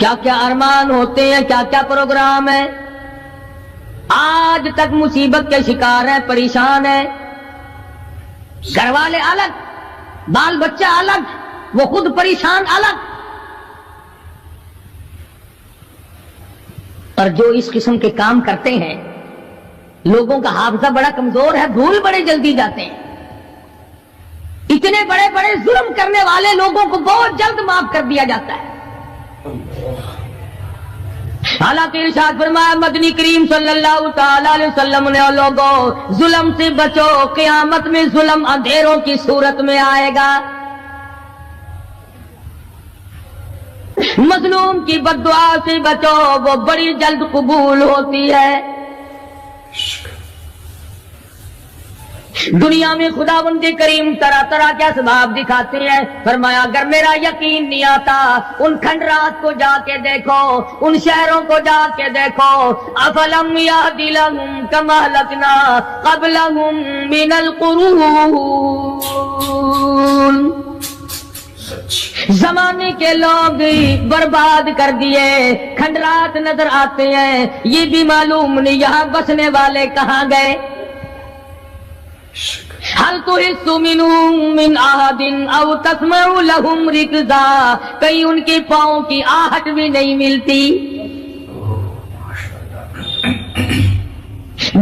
کیا کیا ارمان ہوتے ہیں, کیا کیا پروگرام ہے. آج تک مصیبت کے شکار ہیں, پریشان ہیں. گھر والے الگ, بال بچہ الگ, وہ خود پریشان الگ. اور جو اس قسم کے کام کرتے ہیں, لوگوں کا حافظہ بڑا کمزور ہے, بھول بڑے جلدی جاتے ہیں. اتنے بڑے بڑے ظلم کرنے والے لوگوں کو بہت جلد معاف کر دیا جاتا ہے. حالانکہ ارشاد فرمایا مدنی کریم صلی اللہ تعالی علیہ وسلم نے, لوگوں ظلم سے بچو, قیامت میں ظلم اندھیروں کی صورت میں آئے گا. مظلوم کی بد دعا سے بچو, وہ بڑی جلد قبول ہوتی ہے. دنیا میں خداوند کریم طرح طرح کے اسباب دکھاتے ہیں. فرمایا اگر میرا یقین نہیں آتا, ان کھنڈرات کو جا کے دیکھو, ان شہروں کو جا کے دیکھو. افلم یہد لہم کما اہلکنا قبلہم من القرون, زمانے کے لوگ برباد کر دیے, کھنڈرات نظر آتے ہیں, یہ بھی معلوم نہیں یہاں بسنے والے کہاں گئے. حل تحس منہم من احد او تسمع لہم رکزا, کہیں ان کے پاؤں کی آہٹ بھی نہیں ملتی.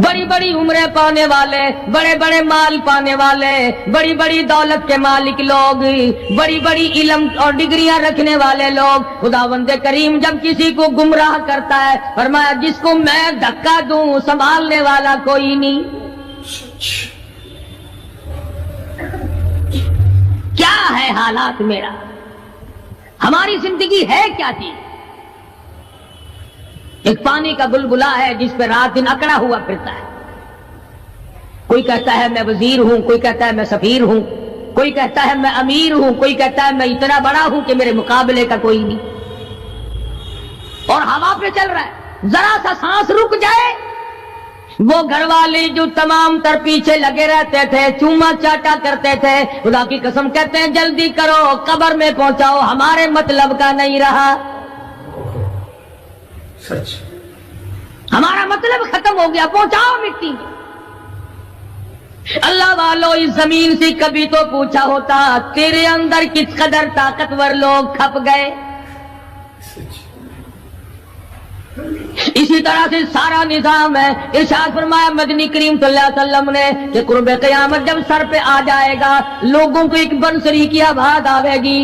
بڑی بڑی عمریں پانے والے, بڑے بڑے مال پانے والے, بڑی بڑی دولت کے مالک لوگ, بڑی بڑی علم اور ڈگریاں رکھنے والے لوگ, خداوند کریم جب کسی کو گمراہ کرتا ہے, فرمایا جس کو میں دھکا دوں سنبھالنے والا کوئی نہیں. کیا ہے حالات میرا, ہماری زندگی ہے کیا چیز. ایک پانی کا بلبلا ہے جس پہ رات دن اکڑا ہوا پھرتا ہے. کوئی کہتا ہے میں وزیر ہوں, کوئی کہتا ہے میں سفیر ہوں, کوئی کہتا ہے میں امیر ہوں, کوئی کہتا ہے میں اتنا بڑا ہوں کہ میرے مقابلے کا کوئی نہیں. اور ہوا پہ چل رہا ہے, ذرا سا سانس رک جائے, وہ گھر والے جو تمام تر پیچھے لگے رہتے تھے, چوما چاٹا کرتے تھے, خدا کی قسم کہتے ہیں جلدی کرو قبر میں پہنچاؤ, ہمارے مطلب کا نہیں رہا. سچ, ہمارا مطلب ختم ہو گیا, پہنچاؤ مٹی میں. اللہ والو اس زمین سے کبھی تو پوچھا ہوتا تیرے اندر کس قدر طاقتور لوگ کھپ گئے. اسی طرح سے سارا نظام ہے. ارشاد فرمایا مدنی کریم صلی اللہ علیہ وسلم نے کہ قرب قیامت جب سر پہ آ جائے گا, لوگوں کو ایک بنسری کی آواز آئے گی,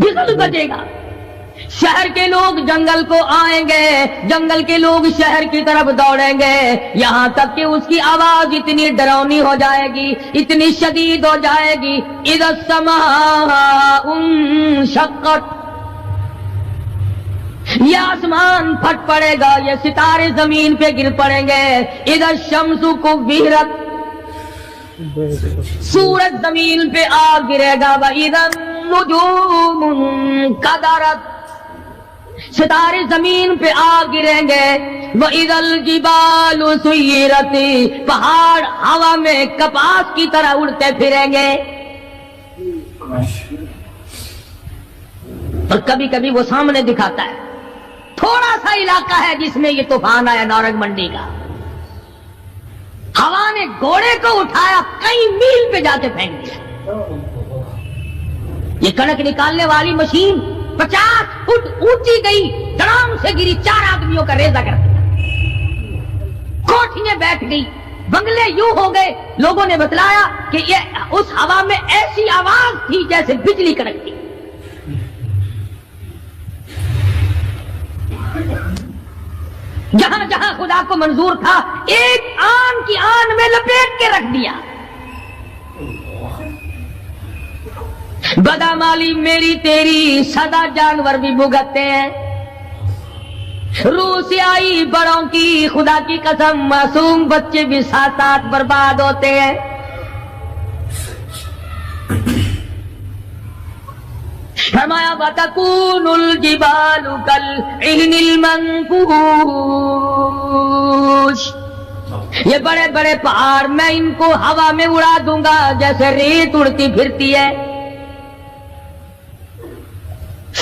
بزل بجے گا. شہر کے لوگ جنگل کو آئیں گے, جنگل کے لوگ شہر کی طرف دوڑیں گے, یہاں تک کہ اس کی آواز اتنی ڈراؤنی ہو جائے گی, اتنی شدید ہو جائے گی. اذا السماء انشقت, یہ آسمان پھٹ پڑے گا, یہ ستارے زمین پہ گر پڑیں گے. اذا الشمس کورت, سورج زمین پہ آ گرے گا. واذا النجوم انکدرت, ستارے زمین پہ آ گریں گے. وَإِذَا الْجِبَالُ سُيِّرَتْ, پہاڑ ہوا میں کپاس کی طرح اڑتے پھریں گے. اور کبھی کبھی وہ سامنے دکھاتا ہے, تھوڑا سا علاقہ ہے جس میں یہ طوفان آیا نورنگ منڈی کا, ہوا نے گھوڑے کو اٹھایا, کئی میل پہ جا کے پھینک دیا. یہ کنک نکالنے والی مشین 50 فٹ اونچی گئی, دڑام سے گری, 4 آدمیوں کا ریزہ کر دیا. کوٹھیاں بیٹھ گئی, بنگلے یوں ہو گئے. لوگوں نے بتلایا کہ یہ اس ہوا میں ایسی آواز تھی جیسے بجلی کڑکتی. جہاں جہاں خدا کو منظور تھا ایک آن کی آن میں لپیٹ کے رکھ دیا. بدامالی میری تیری سدا جانور بھی بھگتتے ہیں. روح سے آئی بڑوں کی خدا کی قسم معصوم بچے بھی ساتھ ساتھ برباد ہوتے ہیں. فرمایا وَتَكُونُ الْجِبَالُ كَالْعِهْنِ الْمَنْفُوشِ, یہ بڑے بڑے پہاڑ میں ان کو ہوا میں اڑا دوں گا جیسے ریت اڑتی پھرتی ہے.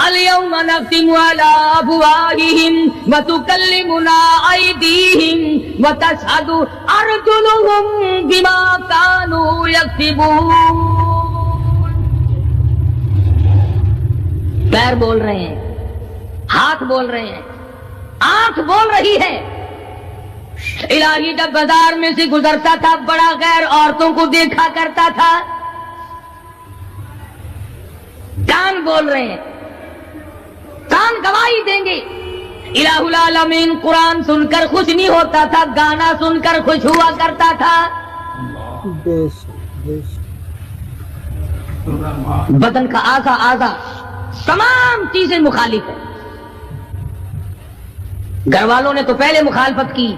اليوم نختم على افواههم وتكلمنا ايديهم وتشهد ارجلهم بما كانوا يكسبون. پیر بول رہے ہیں، ہاتھ بول رہے ہیں، آنکھ بول رہی ہے. الہی جب بازار میں سے گزرتا تھا بڑا غیر عورتوں کو دیکھا کرتا تھا. کان بول رہے ہیں، کان گواہی دیں گے. الہ العالمین قرآن سن کر خوش نہیں ہوتا تھا، گانا سن کر خوش ہوا کرتا تھا. بدن کا اعضا تمام چیزیں مخالف ہیں. گھر والوں نے تو پہلے مخالفت کی،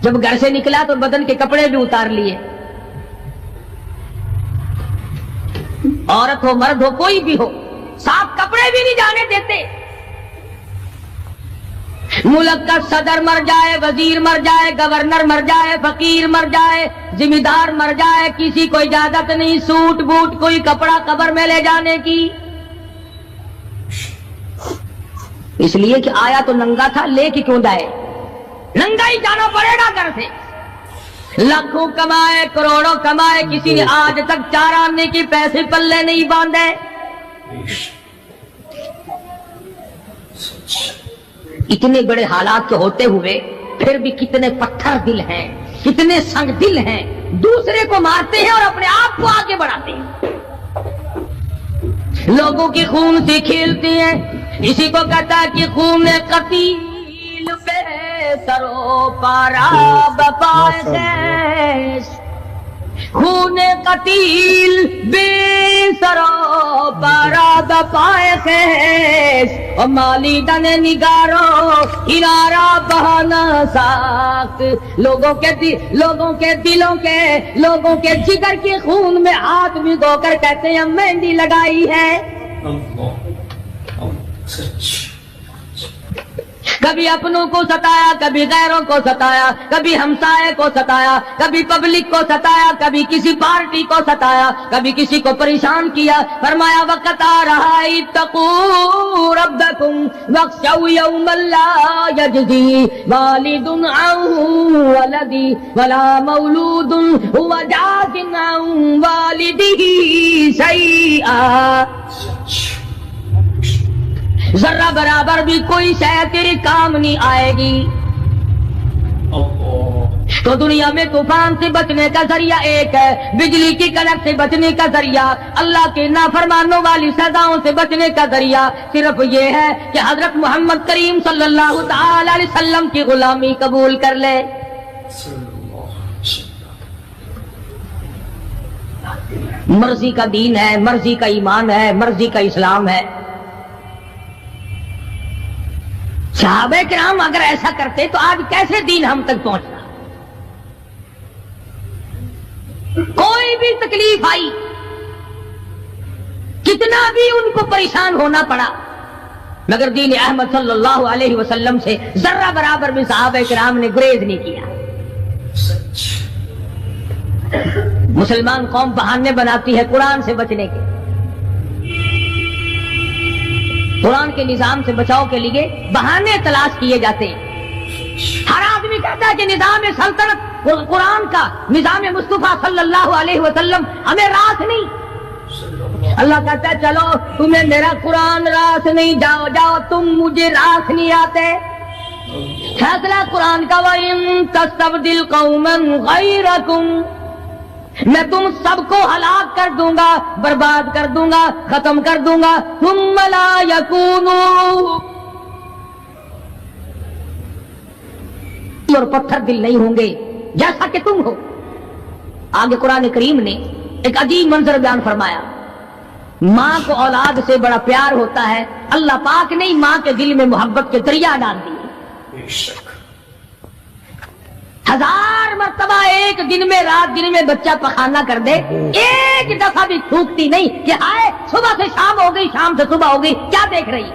جب گھر سے نکلا تو بدن کے کپڑے بھی اتار لیے. عورت ہو مرد ہو کوئی بھی ہو، صاف کپڑے بھی نہیں جانے دیتے. ملک کا صدر مر جائے، وزیر مر جائے، گورنر مر جائے، فقیر مر جائے، ذمہ دار مر جائے، کسی کو اجازت نہیں سوٹ بوٹ کوئی کپڑا قبر میں لے جانے کی. اس لیے کہ آیا تو ننگا تھا، لے کے کیوں جائے؟ ننگا ہی جانا پڑے گا گھر سے. لاکھوں کمائے کروڑوں کمائے، کسی نے آج تک 4 آنے کے پیسے پلے نہیں باندھے. اتنے بڑے حالات کے ہوتے ہوئے پھر بھی کتنے پتھر دل ہیں، کتنے سنگ دل ہیں، دوسرے کو مارتے ہیں اور اپنے آپ کو آگے بڑھاتے ہیں. لوگوں کے خون سے کھیلتے ہیں. اسی کو کہتا ہے کہ خون قتیل بے سرو پارا بپائے خیش. خون قتیل بے سرو پارا بپائے خیش، اور مالی دن نگارو کنارا بہانا ساخت. لوگوں کے دلوں کے، لوگوں کے جگر کے خون میں ہاتھ بھگو کر کہتے ہیں مہندی لگائی ہے. کبھی اپنوں کو ستایا، کبھی غیروں کو ستایا، کبھی ہمسائے کو ستایا، کبھی پبلک کو ستایا، کبھی کسی پارٹی کو ستایا، کبھی کسی کو پریشان کیا. فرمایا وقت آ رہا ہے اتقوا ربکم واخشوا یوما لا یجزی والد عن ولدی ولا مولود هو جاز عن والدہ شیئا. ذرہ برابر بھی کوئی شے تیرے کام نہیں آئے گی. تو دنیا میں طوفان سے بچنے کا ذریعہ ایک ہے، بجلی کی کڑک سے بچنے کا ذریعہ، اللہ کے نافرمانوں والی سزاؤں سے بچنے کا ذریعہ صرف یہ ہے کہ حضرت محمد کریم صلی اللہ تعالی علیہ وسلم کی غلامی قبول کر لے. مرضی کا دین ہے، مرضی کا ایمان ہے، مرضی کا اسلام ہے. صحابہ کرام اگر ایسا کرتے تو آج کیسے دین ہم تک پہنچتا؟ کوئی بھی تکلیف آئی، کتنا بھی ان کو پریشان ہونا پڑا، مگر دین احمد صلی اللہ علیہ وسلم سے ذرہ برابر بھی صحابہ کرام نے گریز نہیں کیا. مسلمان قوم بہانے بناتی ہے قرآن سے بچنے کے. قرآن کے نظام سے بچاؤ کے لیے بہانے تلاش کیے جاتے ہیں. ہر آدمی کہتا ہے کہ نظام سلطنت قرآن کا، نظام مصطفیٰ صلی اللہ علیہ وسلم ہمیں راس نہیں. اللہ کہتا ہے چلو تمہیں میرا قرآن راس نہیں، جاؤ جاؤ تم مجھے راس نہیں آتے. فیصلہ قرآن کا وَإِن تَسْتَبْدِلْ قَوْمًا غَيْرَكُمْ، میں تم سب کو ہلاک کر دوں گا، برباد کر دوں گا، ختم کر دوں گا. ثم لا یکونوا، اور پتھر دل نہیں ہوں گے جیسا کہ تم ہو. آگے قرآن کریم نے ایک عجیب منظر بیان فرمایا. ماں کو اولاد سے بڑا پیار ہوتا ہے، اللہ پاک نے ماں کے دل میں محبت کے دریا ڈال دیے. 1000 مرتبہ ایک دن میں، رات دن میں بچہ پخانہ کر دے، ایک دفعہ بھی تھوکتی نہیں کہ آئے صبح سے شام ہو گئی، شام سے صبح ہو گئی، کیا دیکھ رہی.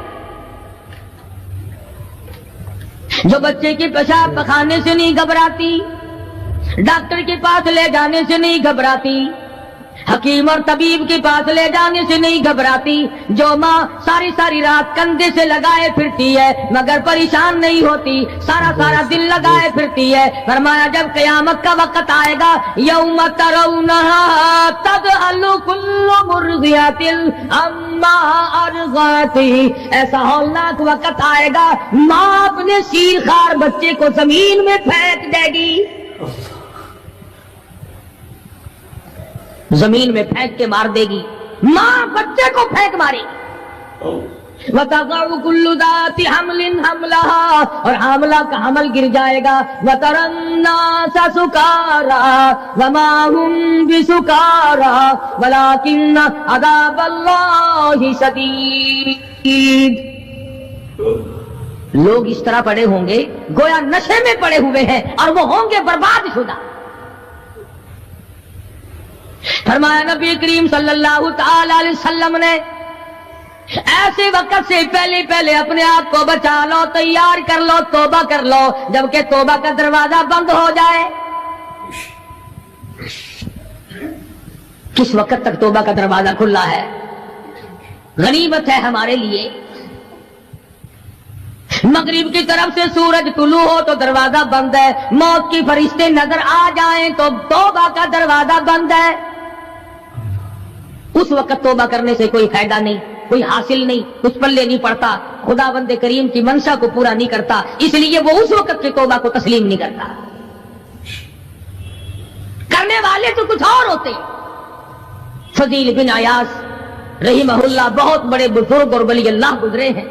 جو بچے کے پیشاب پخانے سے نہیں گھبراتی، ڈاکٹر کے پاس لے جانے سے نہیں گھبراتی، حکیم اور طبیب کے پاس لے جانے سے نہیں گھبراتی، جو ماں ساری ساری رات کندھے سے لگائے پھرتی ہے مگر پریشان نہیں ہوتی، سارا سارا دل لگائے پھرتی ہے۔ فرمایا جب قیامت کا وقت آئے گا، یوم ترونہا تذہل کل مرضعۃ عما ارضعت، ایسا ہولناک وقت آئے گا ماں اپنے شیر خوار بچے کو زمین میں پھینک دے گی، زمین میں پھینک کے مار دے گی، ماں بچے کو پھینک مارے گی۔ وَتَضَعُ كُلُّ ذَاتِ حَمْلٍ حَمْلَهَا، اور حاملہ کا حمل گر جائے گا۔ وَتَرَى النَّاسَ سُكَارَىٰ وَمَا هُمْ بِسُكَارَىٰ وَلَٰكِنَّ عَذَابَ اللَّهِ شَدِيدٌ، لوگ اس طرح پڑے ہوں گے گویا نشے میں پڑے ہوئے ہیں اور وہ ہوں گے برباد شدہ۔ فرمایا نبی کریم صلی اللہ تعالی علیہ وسلم نے ایسے وقت سے پہلے پہلے اپنے آپ کو بچا لو، تیار کر لو، توبہ کر لو، جبکہ توبہ کا دروازہ بند ہو جائے۔ کس وقت تک توبہ کا دروازہ کھلا ہے؟ غنیمت ہے ہمارے لیے۔ مغرب کی طرف سے سورج طلوع ہو تو دروازہ بند ہے، موت کے فرشتے نظر آ جائیں تو توبہ کا دروازہ بند ہے۔ اس وقت توبہ کرنے سے کوئی فائدہ نہیں، کوئی حاصل نہیں، کچھ پلے نہیں پڑتا، خدا بند کریم کی منشا کو پورا نہیں کرتا، اس لیے وہ اس وقت کی توبہ کو تسلیم نہیں کرتا۔ کرنے والے تو کچھ اور ہوتے ہیں۔ فضیل بن عیاض رحمہ اللہ بہت بڑے بزرگ اور ولی اللہ گزرے ہیں،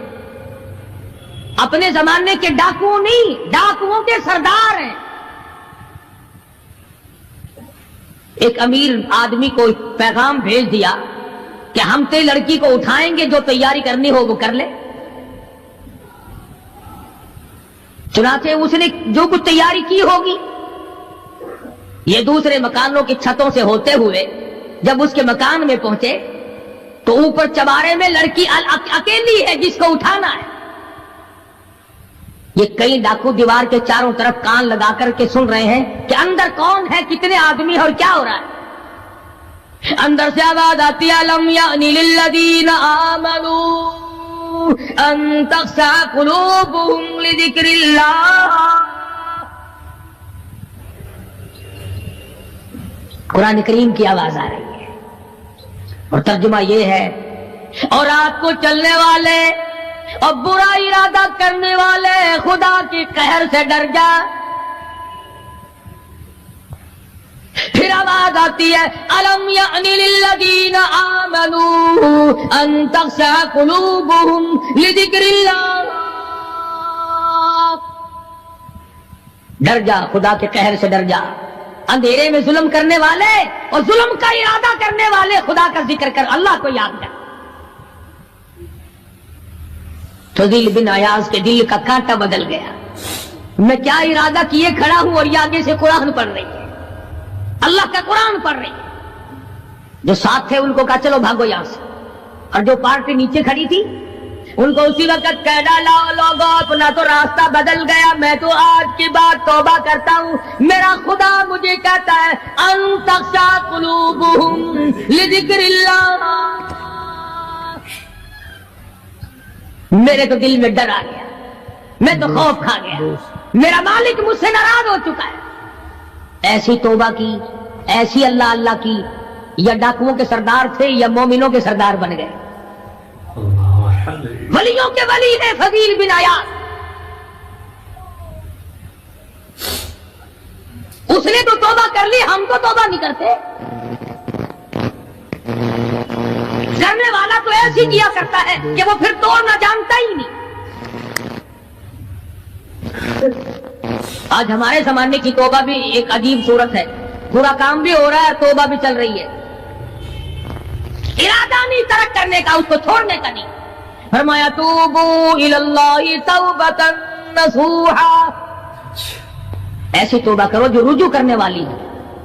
اپنے زمانے کے ڈاکو نہیں، ڈاکوؤں کے سردار ہیں۔ ایک امیر آدمی کو پیغام بھیج دیا کہ ہم تے لڑکی کو اٹھائیں گے، جو تیاری کرنی ہو وہ کر لے۔ چنانچہ اس نے جو کچھ تیاری کی ہوگی، یہ دوسرے مکانوں کی چھتوں سے ہوتے ہوئے جب اس کے مکان میں پہنچے تو اوپر چبارے میں لڑکی اکیلی ہے جس کو اٹھانا ہے۔ یہ کئی ڈاکو دیوار کے چاروں طرف کان لگا کر کے سن رہے ہیں کہ اندر کون ہے، کتنے آدمی اور کیا ہو رہا ہے۔ اندر سے آواز آتی ہے لم یأن للذین آمنوا ان تخشع قلوبهم لذکر اللہ۔ قرآن کریم کی آواز آ رہی ہے اور ترجمہ یہ ہے، اور رات کو چلنے والے اور برا ارادہ کرنے والے خدا کے قہر سے ڈر جا۔ پھر آواز آتی ہے الم یأن للذین آمنوا ان تخشع قلوبهم لذکر اللہ۔ ڈر جا، خدا کے قہر سے ڈر جا۔ اندھیرے میں ظلم کرنے والے اور ظلم کا ارادہ کرنے والے خدا کا ذکر کر، اللہ کو یاد کر۔ فضیل بن عیاض کے دل کا کانٹا بدل گیا، میں کیا ارادہ کیے کھڑا ہوں اور یہ آگے سے قرآن پڑھ رہی ہے، اللہ کا قرآن پڑھ رہی ہے۔ جو ساتھ تھے ان کو کہا چلو بھاگو یہاں سے، اور جو پارٹی نیچے کھڑی تھی ان کو اسی وقت کہہ ڈالا لوگوں اپنا تو راستہ بدل گیا، میں تو آج کے بعد توبہ کرتا ہوں، میرا خدا مجھے کہتا ہے ان تخشع قلوبهم لذکر اللہ۔ میرے تو دل میں ڈر آ گیا، میں تو خوف کھا گیا، میرا مالک مجھ سے ناراض ہو چکا ہے۔ ایسی توبہ کی، ایسی اللہ اللہ کی، یا ڈاکوؤں کے سردار تھے یا مومنوں کے سردار بن گئے۔ ولیوں کے ولی ہے فضیل بن عیاض، اس نے تو توبہ کر لی، ہم تو توبہ نہیں کرتے۔ کرنے والا تو ایسی کیا کرتا ہے کہ وہ پھر توڑنا جانتا ہی نہیں۔ آج ہمارے زمانے کی توبہ بھی ایک عجیب صورت ہے، برا کام بھی ہو رہا ہے، توبہ بھی چل رہی ہے، ارادہ نہیں ترک کرنے کا، اس کو چھوڑنے کا نہیں۔ فرمایا توبوا الی اللہ توبۃ نصوحا، ایسی توبہ کرو جو رجوع کرنے والی ہو،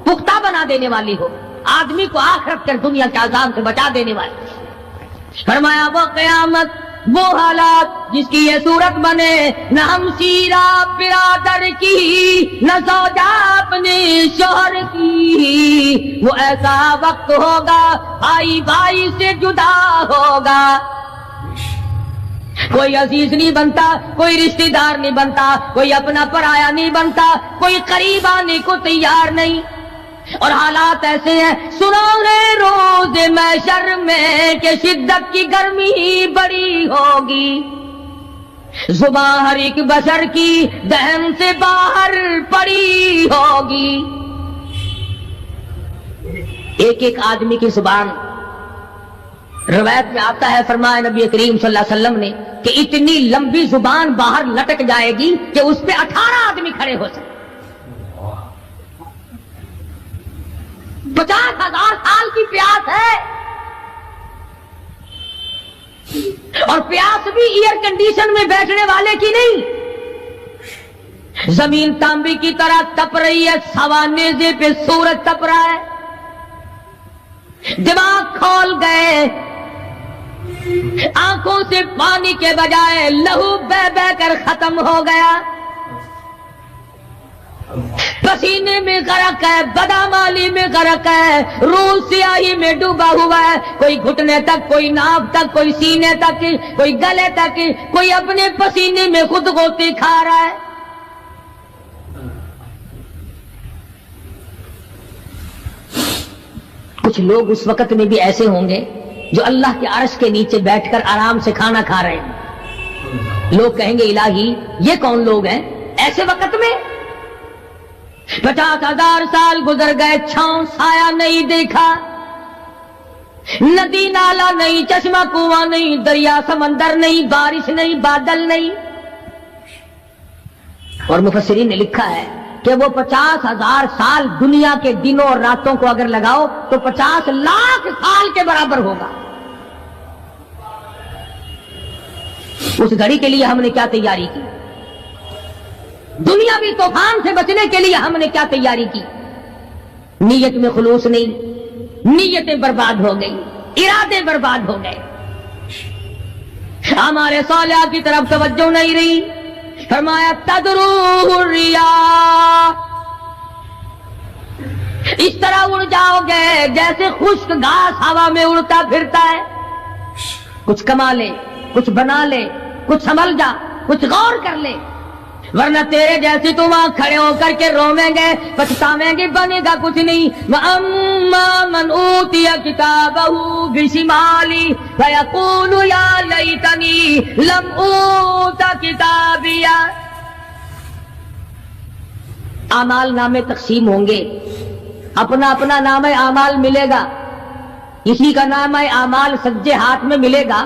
پختہ بنا دینے والی ہو، آدمی کو آخرت کر دنیا کے عذاب سے بچا دینے والی۔ فرمایا وہ قیامت وہ حالات جس کی یہ صورت بنے، نہ ہم سیرا برادر کی، نہ زوجہ اپنے شوہر کی، وہ ایسا وقت ہوگا بھائی بھائی سے جدا ہوگا، کوئی عزیز نہیں بنتا، کوئی رشتہ دار نہیں بنتا، کوئی اپنا پرایا نہیں بنتا، کوئی قریب آنے کو تیار نہیں۔ اور حالات ایسے ہیں، سنو گے روز محشر میں کہ شدت کی گرمی بڑی ہوگی، زبان ہر ایک بشر کی دہن سے باہر پڑی ہوگی۔ ایک ایک آدمی کی زبان، روایت میں آتا ہے، فرمایا نبی کریم صلی اللہ علیہ وسلم نے کہ اتنی لمبی زبان باہر لٹک جائے گی کہ اس پہ 18 آدمی کھڑے ہو سکتے۔ 50,000 سال کی پیاس ہے، اور پیاس بھی ایئر کنڈیشن میں بیٹھنے والے کی نہیں، زمین تانبے کی طرح تپ رہی ہے، سوانیزے پہ سورج تپ رہا ہے، دماغ کھول گئے، آنکھوں سے پانی کے بجائے لہو بہ بہ کر ختم ہو گیا، پسینے میں غرق ہے، بدامالی میں غرق ہے، روح سیاہی میں ڈوبا ہوا ہے، کوئی گھٹنے تک، کوئی ناف تک، کوئی سینے تک، کوئی گلے تک، کوئی اپنے پسینے میں خود غوطے کھا رہا ہے۔ کچھ لوگ اس وقت میں بھی ایسے ہوں گے جو اللہ کے عرش کے نیچے بیٹھ کر آرام سے کھانا کھا رہے ہیں، لوگ کہیں گے الہی یہ کون لوگ ہیں ایسے وقت میں؟ 50,000 سال گزر گئے، چھاؤں سایہ نہیں دیکھا، ندی نالا نہیں، چشمہ کنواں نہیں، دریا سمندر نہیں، بارش نہیں، بادل نہیں۔ اور مفسرین نے لکھا ہے کہ وہ 50,000 سال دنیا کے دنوں اور راتوں کو اگر لگاؤ تو 50 لاکھ سال کے برابر ہوگا۔ اس گھڑی کے لیے ہم نے کیا تیاری کی؟ دنیاوی طوفان سے بچنے کے لیے ہم نے کیا تیاری کی؟ نیت میں خلوص نہیں، نیتیں برباد ہو گئی، ارادے برباد ہو گئے، ہمارے صالحات کی طرف توجہ نہیں رہی۔ فرمایا تدروح الریاح، اس طرح اڑ جاؤ گے جیسے خشک گھاس ہوا میں اڑتا پھرتا ہے، کچھ کما لے، کچھ بنا لے، کچھ سنبھل جا، کچھ غور کر لے، ورنہ تیرے جیسے تم وہاں کھڑے ہو کر کے رویں گے، پچھتاویں گے، بنے گا کچھ نہیں۔ وَأَمَّا مَنْ أُوتِيَ كِتَابَهُ بِشِمَالِهِ فَيَقُولُ يَا لَيْتَنِي لَمْ أُوتَ كِتَابِيَهْ۔ اعمال نامے تقسیم ہوں گے، اپنا اپنا نامہ اعمال ملے گا، کسی کا نامہ اعمال سجے ہاتھ میں ملے گا،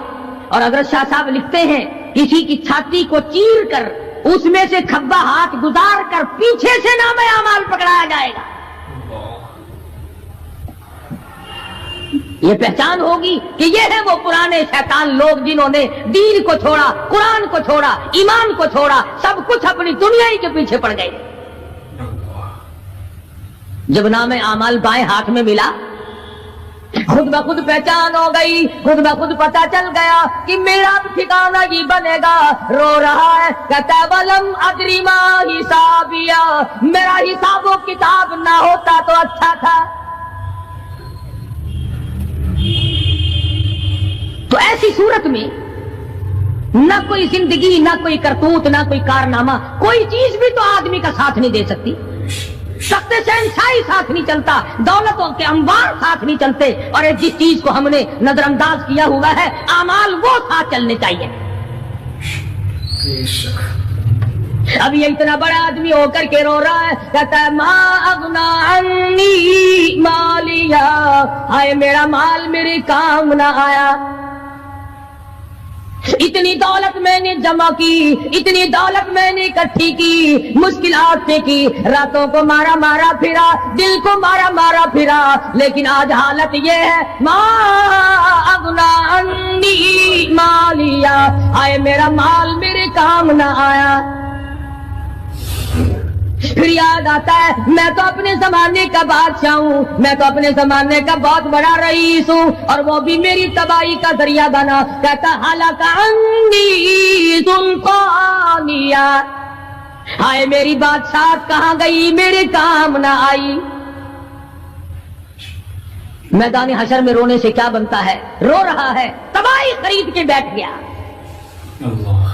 اور حضرت شاہ صاحب لکھتے ہیں کسی کی چھاتی کو چیر کر اس میں سے کھبا ہاتھ گزار کر پیچھے سے نامہ اعمال پکڑایا جائے گا۔ یہ پہچان ہوگی کہ یہ ہے وہ پرانے شیطان لوگ جنہوں نے دین کو چھوڑا، قرآن کو چھوڑا، ایمان کو چھوڑا، سب کچھ اپنی دنیا ہی کے پیچھے پڑ گئے۔ جب نام اعمال بائیں ہاتھ میں ملا، خود بخود پہچان ہو گئی، خود بخود پتہ چل گیا کہ میرا ٹھکانہ یہ بنے گا۔ رو رہا ہے کہتا ہے وَلَمْ أَدْرِ مَا حِسَابِيَهْ، میرا حساب و کتاب نہ ہوتا تو اچھا تھا۔ تو ایسی صورت میں نہ کوئی زندگی، نہ کوئی کرتوت، نہ کوئی کارنامہ، کوئی چیز بھی تو آدمی کا ساتھ نہیں دے سکتی۔ سخت شہنشاہی ساتھ نہیں چلتا، دولتوں کے انبار ساتھ نہیں چلتے، اور جس چیز کو ہم نے نظر انداز کیا ہوا ہے اعمال وہ ساتھ چلنے چاہیے۔ اب یہ اتنا بڑا آدمی ہو کر کے رو رہا ہے، کہتا ہے ما اغنا عنی مالیا، ہائے میرا مال میرے کام نہ آیا، اتنی دولت میں نے جمع کی، اتنی دولت میں نے اکٹھی کی، مشکلات سے کی، راتوں کو مارا مارا پھرا، دل کو مارا مارا پھرا، لیکن آج حالت یہ ہے ما اغنا عنی مالیا، ہائے میرا مال میرے کام نہ آیا۔ پھر یاد آتا ہے میں تو اپنے زمانے کا بادشاہ ہوں، میں تو اپنے زمانے کا بہت بڑا رئیس ہوں، اور وہ بھی میری تباہی کا ذریعہ بنا. کہتا ہلاک عنی سلطانیہ، ہائے میری بادشاہت کہاں گئی، میرے کام نہ آئی. میدان حشر میں رونے سے کیا بنتا ہے، رو رہا ہے، تباہی خرید کے بیٹھ گیا. اللہ.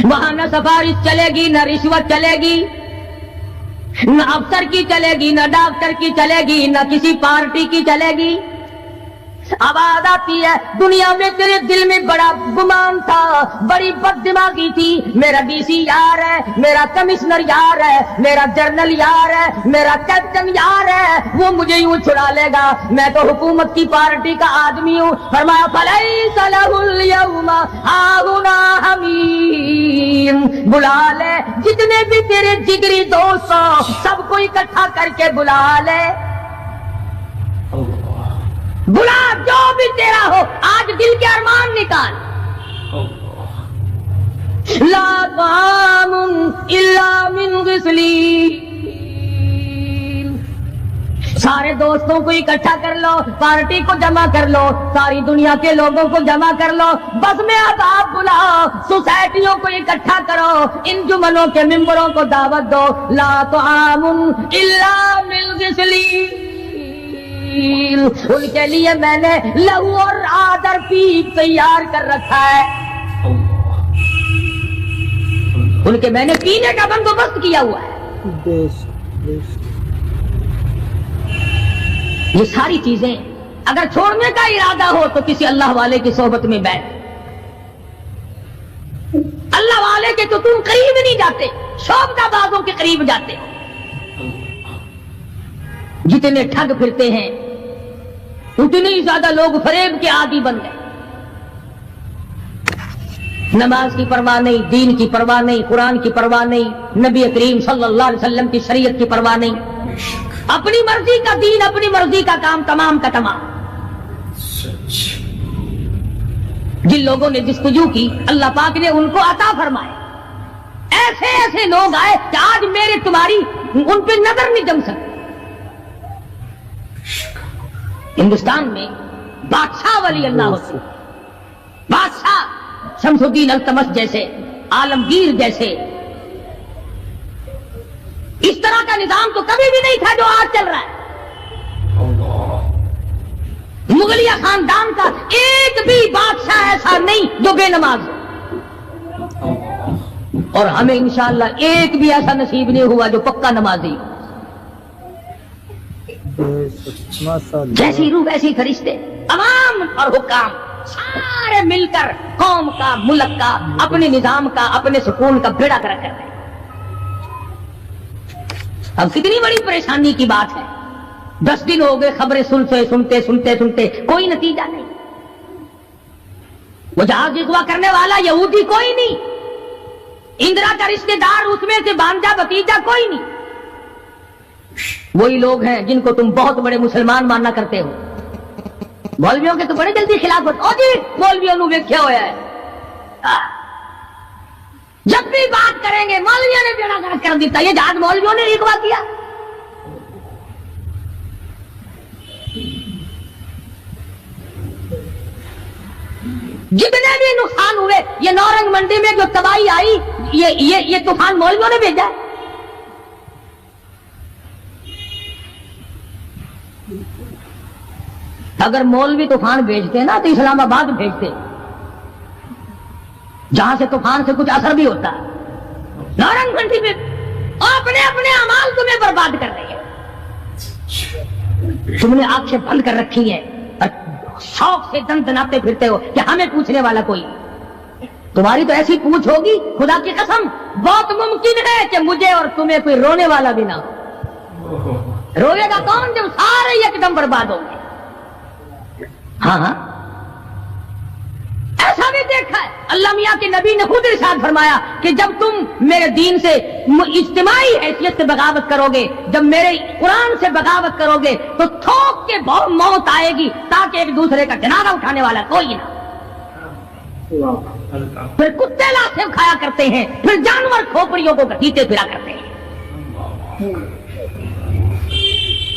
وہاں نہ سفارش چلے گی، نہ رشوت چلے گی، نہ افسر کی چلے گی، نہ ڈاکٹر کی چلے گی، نہ کسی پارٹی کی چلے گی. آواز آتی ہے دنیا میں تیرے دل میں بڑا گمان تھا، بڑی بد دماغی تھی، میرا ڈی سی یار ہے، میرا کمشنر یار ہے، میرا جنرل یار ہے، میرا کیپٹن یار ہے، وہ مجھے یوں چھڑا لے گا، میں تو حکومت کی پارٹی کا آدمی ہوں. فرمایا فلیس لہ الیوم ہاہنا حمیم، بلا لے جتنے بھی تیرے جگری دوست ہو سب کو اکٹھا کر کے بلا لے، بلا جو بھی تیرا ہو، آج دل کے ارمان نکال. لا طعام الا من غسلین، سارے دوستوں کو اکٹھا کر لو، پارٹی کو جمع کر لو، ساری دنیا کے لوگوں کو جمع کر لو، بس میں عذاب بلاؤ، سوسائٹیوں کو اکٹھا کرو، انجمنوں کے ممبروں کو دعوت دو. لا طعام الا من غسلین، ان کے لیے میں نے لہو اور آدر پیپ تیار کر رکھا ہے، ان کے میں نے پینے کا بندوبست کیا ہوا ہے. یہ ساری چیزیں اگر چھوڑنے کا ارادہ ہو تو کسی اللہ والے کی صحبت میں بیٹھ. اللہ والے کے تو تم قریب نہیں جاتے، شعبدہ بازوں کے قریب جاتے ہو. جتنے ٹھگ پھرتے ہیں اتنے ہی زیادہ لوگ فریب کے عادی بن گئے. نماز کی پرواہ نہیں، دین کی پرواہ نہیں، قرآن کی پرواہ نہیں، نبی کریم صلی اللہ علیہ وسلم کی شریعت کی پرواہ نہیں، اپنی مرضی کا دین، اپنی مرضی کا کام، تمام کا تمام. جن لوگوں نے جستجو کی اللہ پاک نے ان کو عطا فرمائے. ایسے ایسے لوگ آئے کہ آج میرے تمہاری ان پہ نظر نہیں جم سکتی. ہندوستان میں بادشاہ ولی اللہ ہوتے، بادشاہ شمس الدین التمش جیسے، عالمگیر جیسے، اس طرح کا نظام تو کبھی بھی نہیں تھا جو آج چل رہا ہے. مغلیہ خاندان کا ایک بھی بادشاہ ایسا نہیں جو بے نماز ہو، اور ہمیں انشاءاللہ ایک بھی ایسا نصیب نہیں ہوا جو پکا نمازی ہو. جیسی روح ویسی فرشتے، عوام اور حکام سارے مل کر قوم کا، ملک کا، اپنے نظام کا، اپنے سکون کا بیڑا گرک کر رہے ہیں. اب کتنی بڑی پریشانی کی بات ہے، 10 دن ہو گئے خبریں سنتے کوئی نتیجہ نہیں. وہ جہاز اغوا کرنے والا یہودی کوئی نہیں، اندرا کا رشتے دار اس میں سے بانجا بتیجا کوئی نہیں. وہی لوگ ہیں جن کو تم بہت بڑے مسلمان ماننا کرتے ہو. مولویوں کے تو بڑے جلدی خلاف ہوتے. او جی مولویوں نے ویکھیا ہوا ہے، جب بھی بات کریں گے مولویوں نے بیڑا گرک کر دیتا، یہ جہاز مولویوں نے اغوا کیا. جتنے بھی نقصان ہوئے، یہ نورنگ منڈی میں جو تباہی آئی، یہ طوفان مولویوں نے بھیجا ہے. اگر مولوی طوفان بھیجتے نا تو اسلام آباد بھیجتے، جہاں سے طوفان سے کچھ اثر بھی ہوتا. نورنگ منڈی میں اپنے اعمال تمہیں برباد کر رہے ہیں. تم نے آنکھیں بند کر رکھی ہیں اور شوق سے دن دناتے پھرتے ہو کہ ہمیں پوچھنے والا کوئی. تمہاری تو ایسی پوچھ ہوگی خدا کی قسم، بہت ممکن ہے کہ مجھے اور تمہیں کوئی رونے والا بھی نہ ہو. روئے گا کون جب سارے ایک دم برباد ہوں گے. ہاں ایسا بھی دیکھا ہے، اللہ میاں کے نبی نے خود ارشاد فرمایا کہ جب تم میرے دین سے اجتماعی حیثیت سے بغاوت کرو گے، جب میرے قرآن سے بغاوت کرو گے تو تھوک کے بہت موت آئے گی تاکہ ایک دوسرے کا جنازہ اٹھانے والا کوئی نہ. پھر کتے لاشیں کھایا کرتے ہیں، پھر جانور کھوپڑیوں کو گھسیٹے پھرا کرتے ہیں.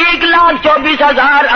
1,24,000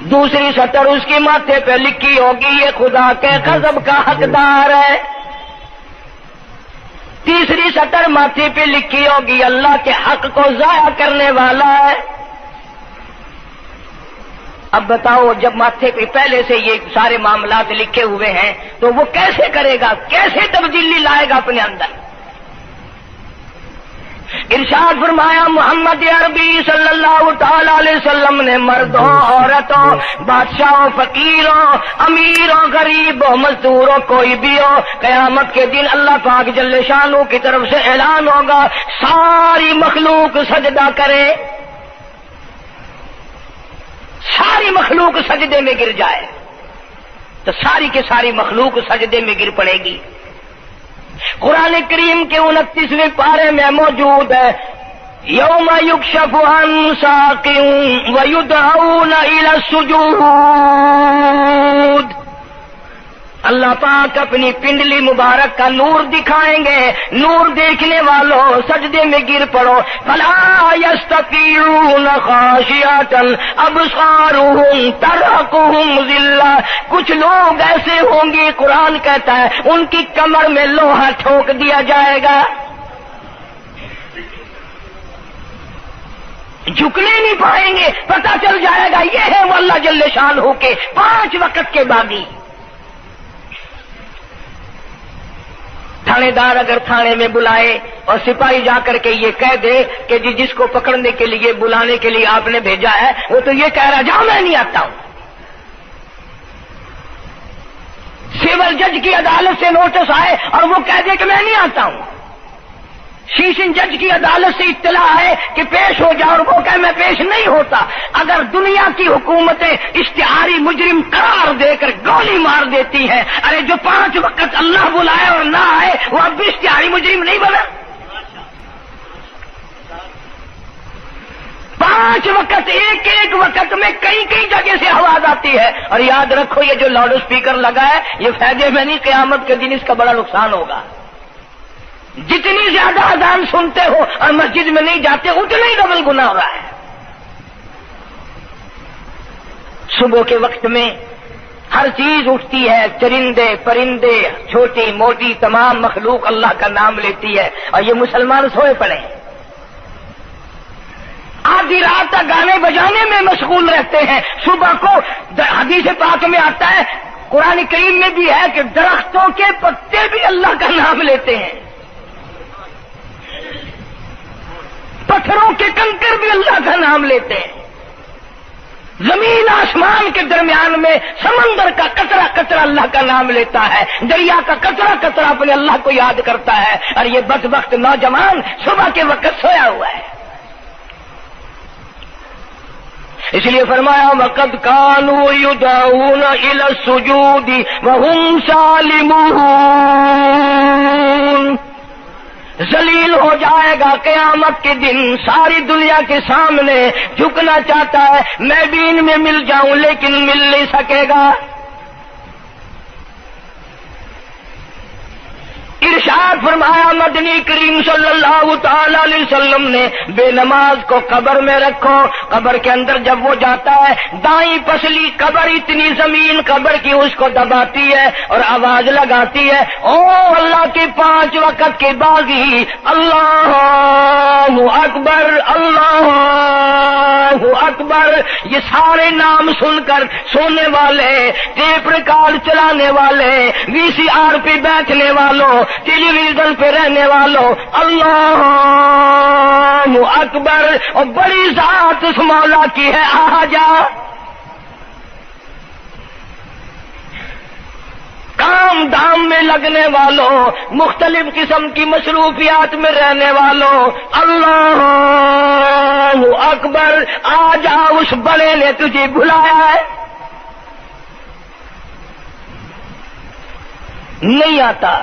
دوسری سطر اس کے ماتھے پہ لکھی ہوگی یہ خدا کے غضب کا حقدار ہے. تیسری سطر ماتھے پہ لکھی ہوگی اللہ کے حق کو ضائع کرنے والا ہے. اب بتاؤ جب ماتھے پہ پہلے سے یہ سارے معاملات لکھے ہوئے ہیں تو وہ کیسے کرے گا, کیسے تبدیلی لائے گا اپنے اندر؟ ارشاد فرمایا محمد عربی صلی اللہ تعالی علیہ وسلم نے مردوں عورتوں بادشاہوں فقیروں امیروں غریبوں مزدوروں کوئی بھی ہو, قیامت کے دن اللہ پاک جل شانہ کی طرف سے اعلان ہوگا ساری مخلوق سجدہ کرے, ساری مخلوق سجدے میں گر جائے تو ساری کی ساری مخلوق سجدے میں گر پڑے گی. قرآن کریم کے 29ویں پارے میں موجود ہے یوم یکشف عن ساق ویدعون الی السجود. اللہ پاک اپنی پنڈلی مبارک کا نور دکھائیں گے, نور دیکھنے والوں سجدے میں گر پڑو. فلا یستطیعون خاشعۃ ابصارهم ترهقهم ذلہ. کچھ لوگ ایسے ہوں گے قرآن کہتا ہے ان کی کمر میں لوہا ٹھوک دیا جائے گا, جھکنے نہیں پائیں گے, پتہ چل جائے گا یہ ہے وہ اللہ جل شانہ کے 5 وقت کے باغی. تھانے دار اگر تھانے میں بلائے اور سپاہی جا کر کے یہ کہہ دے کہ جس کو پکڑنے کے لیے بلانے کے لیے آپ نے بھیجا ہے وہ تو یہ کہہ رہا جاؤ میں نہیں آتا ہوں. سول جج کی عدالت سے نوٹس آئے اور وہ کہہ دے کہ میں نہیں آتا ہوں. سیشن جج کی عدالت سے اطلاع ہے کہ پیش ہو جاؤ اور وہ کہے میں پیش نہیں ہوتا. اگر دنیا کی حکومتیں اشتہاری مجرم قرار دے کر گولی مار دیتی ہیں, ارے جو 5 وقت اللہ بلائے اور نہ آئے وہ اب بھی اشتہاری مجرم نہیں بنا. 5 وقت ایک وقت میں کئی جگہ سے آواز آتی ہے. اور یاد رکھو یہ جو لاؤڈ اسپیکر لگا ہے یہ فائدے میں نہیں, قیامت کے دن اس کا بڑا نقصان ہوگا. جتنی زیادہ اذان سنتے ہو اور مسجد میں نہیں جاتے اتنا ہی ڈبل گناہ ہو رہا ہے. صبح کے وقت میں ہر چیز اٹھتی ہے, چرندے پرندے چھوٹی موٹی تمام مخلوق اللہ کا نام لیتی ہے اور یہ مسلمان سوئے پڑے ہیں. آدھی رات تک گانے بجانے میں مشغول رہتے ہیں. صبح کو حدیث پاک میں آتا ہے, قرآن کریم میں بھی ہے کہ درختوں کے پتے بھی اللہ کا نام لیتے ہیں, پتھروں کے کنکر بھی اللہ کا نام لیتے ہیں. زمین آسمان کے درمیان میں سمندر کا قطرہ قطرہ اللہ کا نام لیتا ہے, دریا کا قطرہ قطرہ اپنے اللہ کو یاد کرتا ہے. اور یہ بدبخت نوجوان صبح کے وقت سویا ہوا ہے. اس لیے فرمایا وَقَدْ كَانُوا يُدْعَوْنَ إِلَى السُّجُودِ وَهُمْ سَالِمُونَ. ذلیل ہو جائے گا قیامت کے دن, ساری دنیا کے سامنے جھکنا چاہتا ہے میں بھی ان میں مل جاؤں لیکن مل نہیں سکے گا. ارشاد فرمایا مدنی کریم صلی اللہ تعالی علیہ وسلم نے بے نماز کو قبر میں رکھو. قبر کے اندر جب وہ جاتا ہے دائیں پسلی قبر اتنی زمین قبر کی اس کو دباتی ہے اور آواز لگاتی ہے او اللہ کے 5 وقت کے باغی اللہ اکبر اللہ اکبر. یہ سارے نام سن کر سونے والے, ٹیپ ریکارڈ چلانے والے, VCR پہ بیٹھنے والوں, ٹیلی ویژن پہ رہنے والوں اللہ اکبر. اور بڑی ذات اس مولا کی ہے آ جا. کام دام میں لگنے والوں, مختلف قسم کی مصروفیات میں رہنے والوں اللہ اکبر. آ جا, اس بڑے نے تجھے بلایا ہے. نہیں آتا.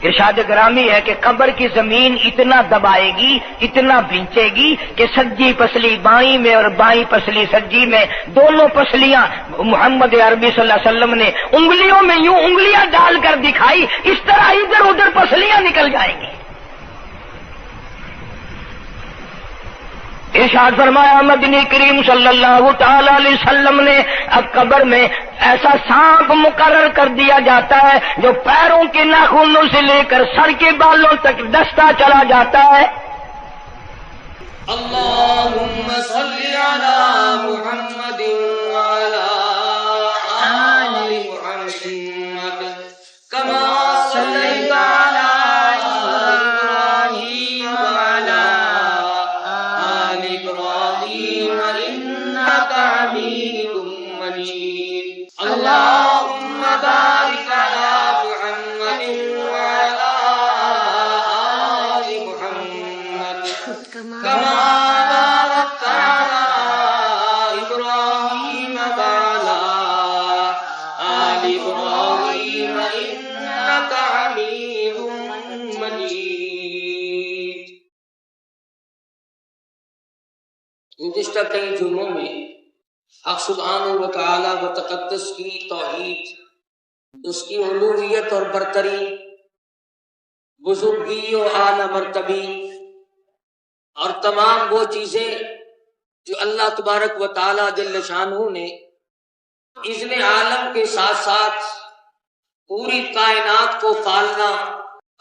ارشاد گرامی ہے کہ قبر کی زمین اتنا دبائے گی, اتنا بھینچے گی کہ سجی پسلی بائیں میں اور بائیں پسلی سجی میں دونوں پسلیاں محمد عربی صلی اللہ علیہ وسلم نے انگلیوں میں یوں انگلیاں ڈال کر دکھائی, اس طرح ادھر ادھر پسلیاں نکل جائیں گی. ارشاد فرمایا مدنی کریم صلی اللہ تعالی علیہ وسلم نے اب قبر میں ایسا سانپ مقرر کر دیا جاتا ہے جو پیروں کے ناخنوں سے لے کر سر کے بالوں تک ڈستا چلا جاتا ہے. اللهم صل على محمد وعلى آل محمد كما صليت على إبراهيم وعلى آل إبراهيم إنك حميد مجيد. اللهم بارك على محمد وعلى آل محمد كما باركت على إبراهيم وعلى آل إبراهيم إنك حميد مجيد. گزشتہ کئی جمعوں میں حق سبحانہ و تعالی و تقدس کی توحید، اس کی الوہیت اور برتری، بزرگی و اعلیٰ مرتبی اور تمام وہ چیزیں جو اللہ تبارک و تعالی جل شانہ نے اذن عالم کے ساتھ ساتھ پوری کائنات کو پالنا.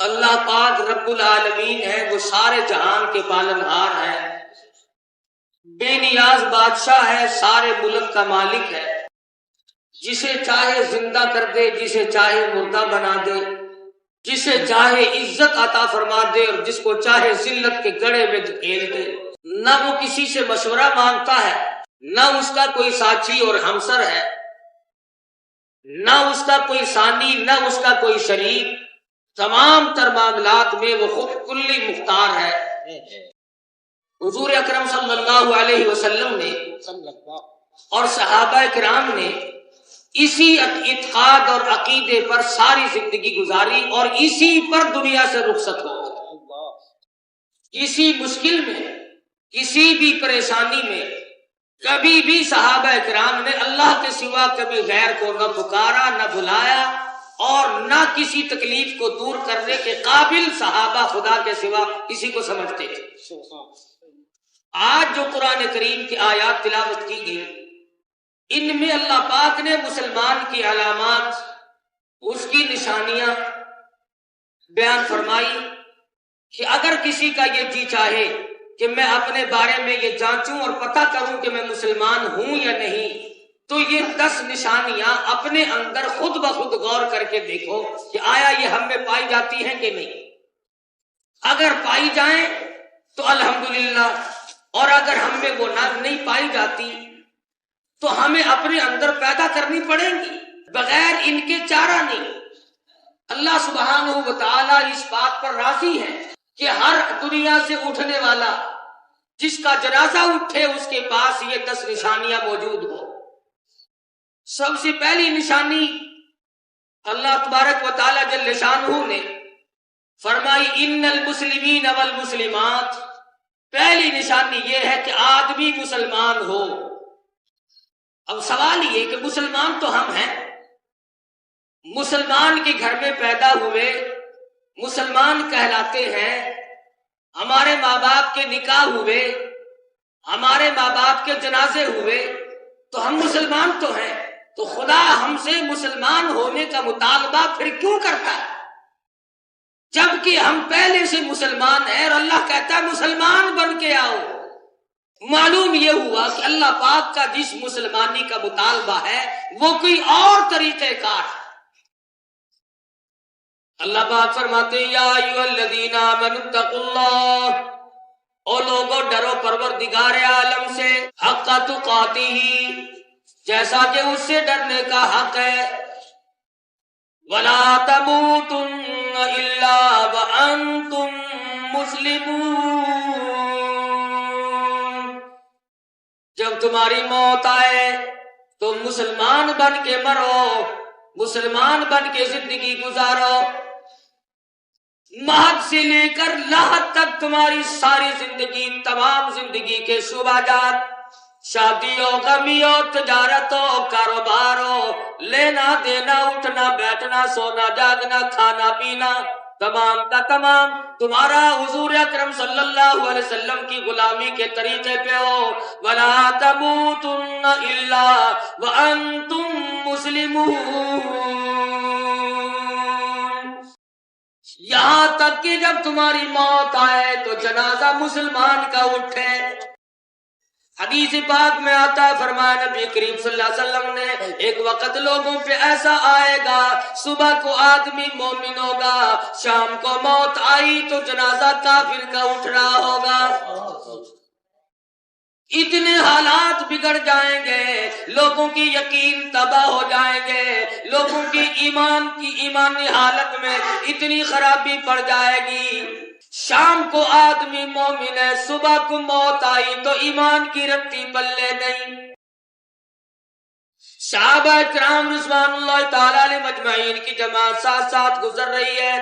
اللہ پاک رب العالمین ہے، وہ سارے جہان کے پالنہار ہے، بے نیاز بادشاہ ہے، سارے ملک کا مالک ہے، جسے چاہے زندہ کر دے، جسے چاہے مردہ بنا دے، جسے چاہے عزت عطا فرما دے اور جس کو چاہے ذلت کے گڑھے میں دھکیل دے. نہ وہ کسی سے مشورہ مانگتا ہے، نہ اس کا کوئی ساتھی اور ہمسر ہے، نہ اس کا کوئی ثانی، نہ اس کا کوئی شریک. تمام تر معاملات میں وہ خود کلی مختار ہے. حضور اکرم صلی اللہ علیہ وسلم نے اور صحابہ کرام نے اسی اعتقاد اور عقیدے پر ساری زندگی گزاری اور اسی پر دنیا سے رخصت ہو گئے. کسی مشکل میں، کسی بھی پریشانی میں کبھی بھی صحابہ کرام نے اللہ کے سوا کبھی غیر کو نہ پکارا، نہ بلایا اور نہ کسی تکلیف کو دور کرنے کے قابل صحابہ خدا کے سوا کسی کو سمجھتے تھے. آج جو قرآن کریم کی آیات تلاوت کی گئی، ان میں اللہ پاک نے مسلمان کی علامات، اس کی نشانیاں بیان فرمائی کہ اگر کسی کا یہ جی چاہے کہ میں اپنے بارے میں یہ جانچوں اور پتہ کروں کہ میں مسلمان ہوں یا نہیں، تو یہ 10 نشانیاں اپنے اندر خود بخود غور کر کے دیکھو کہ آیا یہ ہم میں پائی جاتی ہیں کہ نہیں. اگر پائی جائیں تو الحمدللہ، اور اگر ہم میں وہ نہیں پائی جاتی تو ہمیں اپنے اندر پیدا کرنی پڑیں گی، بغیر ان کے چارہ نہیں. اللہ سبحانہ و تعالیٰ اس بات پر راضی ہے کہ ہر دنیا سے اٹھنے والا جس کا جنازہ اٹھے اس کے پاس یہ 10 نشانیاں موجود ہوں. سب سے پہلی نشانی اللہ تبارک و تعالیٰ جل شانہ نے فرمائی ان المسلمین والمسلمات. پہلی نشانی یہ ہے کہ آدمی مسلمان ہو. اب سوال یہ کہ مسلمان تو ہم ہیں، مسلمان کے گھر میں پیدا ہوئے، مسلمان کہلاتے ہیں، ہمارے ماں باپ کے نکاح ہوئے، ہمارے ماں باپ کے جنازے ہوئے، تو ہم مسلمان تو ہیں. تو خدا ہم سے مسلمان ہونے کا مطالبہ پھر کیوں کرتا ہے جبکہ ہم پہلے سے مسلمان ہیں؟ اور اللہ کہتا ہے مسلمان بن کے آؤ. معلوم یہ ہوا کہ اللہ پاک کا جس مسلمانی کا مطالبہ ہے وہ کوئی اور طریقہ کار ہے. اللہ پاک فرماتے ہیں یا ایھا الذین آمنوا اتقوا اللہ، او لوگو ڈرو پروردگار عالم سے، حق تقاتہ، جیسا کہ اس سے ڈرنے کا حق ہے. وَلَا تَمُوتُنَّ إِلَّا وَأَنْتُمْ مُسْلِمُونَ. جب تمہاری موت آئے تو مسلمان بن کے مرو، مسلمان بن کے زندگی گزارو. مہد سے لے کر لحد تک تمہاری ساری زندگی، تمام زندگی کے شعبہ جات، شادی ہو، غمی ہو، تجارت ہو، کاروبار ہو، لینا دینا، اٹھنا بیٹھنا، سونا جاگنا، کھانا پینا، تمام کا تمام تمہارا حضور اکرم صلی اللہ علیہ وسلم کی غلامی کے طریقے پہ ہو. وَلَا تَمُوتُنَّ إِلَّا وَأَنْتُمْ مُسْلِمُونَ. یہاں تک کہ جب تمہاری موت آئے تو جنازہ مسلمان کا اٹھے. حدیث پاک میں آتا ہے، فرمایا نبی کریم صلی اللہ علیہ وسلم نے ایک وقت لوگوں پہ ایسا آئے گا، صبح کو آدمی مومن ہوگا، شام کو موت آئی تو جنازہ کافر کا اٹھ رہا ہوگا. اتنے حالات بگڑ جائیں گے، لوگوں کی یقین تباہ ہو جائیں گے، لوگوں کی ایمانی حالت میں اتنی خرابی پڑ جائے گی. شام کو آدمی مومن ہے، صبح کو موت آئی تو ایمان کی رتی پلے نہیں. صحابہ کرام رضوان اللہ تعالی علیہ مجمعین کی جماعت ساتھ ساتھ گزر رہی ہے.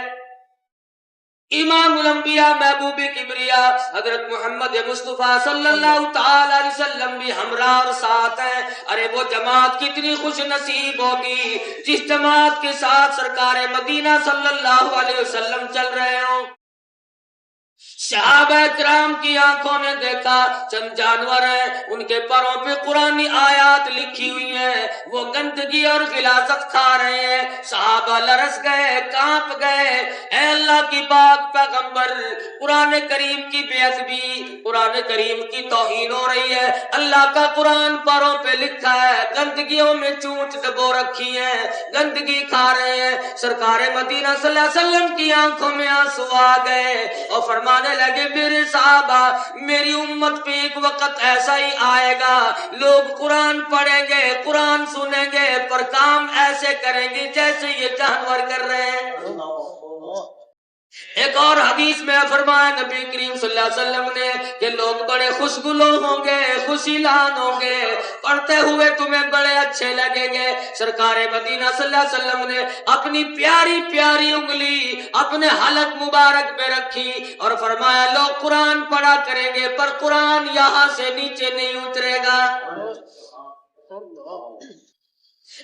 امام الانبیاء محبوب کبریا حضرت محمد مصطفیٰ صلی اللہ تعالی علیہ وسلم بھی ہمراہ اور ساتھ ہیں. ارے وہ جماعت کتنی خوش نصیب ہوگی جس جماعت کے ساتھ سرکار مدینہ صلی اللہ علیہ وسلم چل رہے ہوں. صحابہ کرام کی آنکھوں نے دیکھا چند جانور ہیں، ان کے پروں پہ قرآنی آیات لکھی ہوئی ہیں، وہ گندگی اور غلاظت کھا رہے ہیں. صحابہ لرز گئے، کانپ گئے. اے اللہ کی پاک پیغمبر، قرآن کریم کی بے ادبی، قرآن کریم کی توہین ہو رہی ہے. اللہ کا قرآن پروں پہ لکھا ہے، گندگیوں میں چونچ ڈبو رکھی ہے، گندگی کھا رہے ہیں. سرکار مدینہ صلی اللہ علیہ وسلم کی آنکھوں میں آنسو آ گئے اور فرمانے لگے میرے صحابہ، میری امت پہ ایک وقت ایسا ہی آئے گا، لوگ قرآن پڑھیں گے، قرآن سنیں گے، پر کام ایسے کریں گے جیسے یہ جانور کر رہے ہیں. ایک اور حدیث میں فرمایا نبی کریم صلی اللہ علیہ وسلم نے کہ لوگ بڑے خوشگلو ہوں گے، خوشیلان ہوں گے، پڑھتے ہوئے تمہیں بڑے اچھے لگیں گے. سرکار مدینہ صلی اللہ علیہ وسلم نے اپنی پیاری پیاری انگلی اپنے حلق مبارک پہ رکھی اور فرمایا لوگ قرآن پڑھا کریں گے پر قرآن یہاں سے نیچے نہیں اترے گا.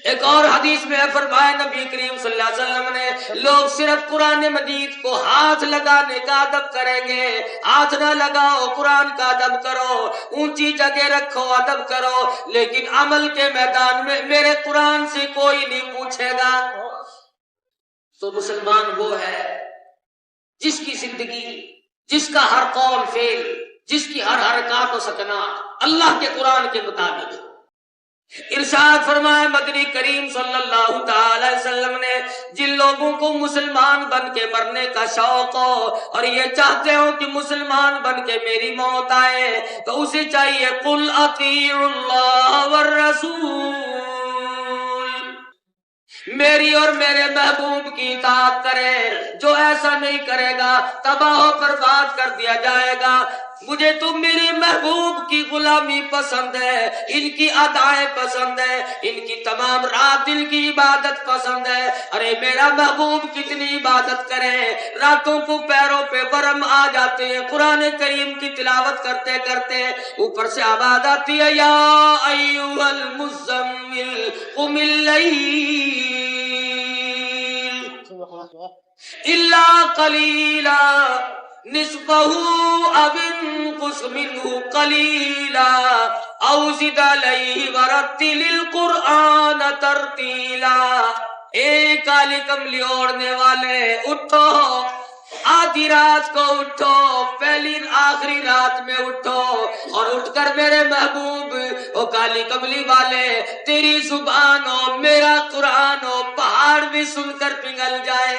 ایک اور حدیث میں فرمایا نبی کریم صلی اللہ علیہ وسلم نے لوگ صرف قرآن مجید کو ہاتھ لگانے کا ادب کریں گے. ہاتھ نہ لگاؤ، قرآن کا ادب کرو، اونچی جگہ رکھو، ادب کرو، لیکن عمل کے میدان میں میرے قرآن سے کوئی نہیں پوچھے گا. تو مسلمان وہ ہے جس کی زندگی، جس کا ہر قول فعل، جس کی ہر حرکات و سکنات اللہ کے قرآن کے مطابق. ارشاد فرمایا مدنی کریم صلی اللہ تعالی وسلم نے جن لوگوں کو مسلمان بن کے مرنے کا شوق ہو اور یہ چاہتے ہو کہ مسلمان بن کے میری موت آئے تو اسے چاہیے قل اطیعوا اللہ والرسول، میری اور میرے محبوب کی اطاعت کرے. جو ایسا نہیں کرے گا تباہ و برباد کر دیا جائے گا. مجھے تو میرے محبوب کی غلامی پسند ہے، ان کی ادائیں پسند ہے، ان کی تمام رات دل کی عبادت پسند ہے. ارے میرا محبوب کتنی عبادت کرے، راتوں کو پیروں پہ ورم آ جاتے ہیں قرآن کریم کی تلاوت کرتے کرتے. اوپر سے آواز آتی ہے یا ایھا المزمل قم اللیل الا قلیلا نصفه او انقص منه قلیلا او زد علیہ ورتل القرآن ترتیلا. اے کالی کملی اوڑھنے والے اٹھو، آدھی رات کو اٹھو، پہلی آخری رات میں اٹھو اور اٹھ کر میرے محبوب او کالی کملی والے تیری زبان ہو، میرا قرآن ہو، پہاڑ بھی سن کر پگھل جائے.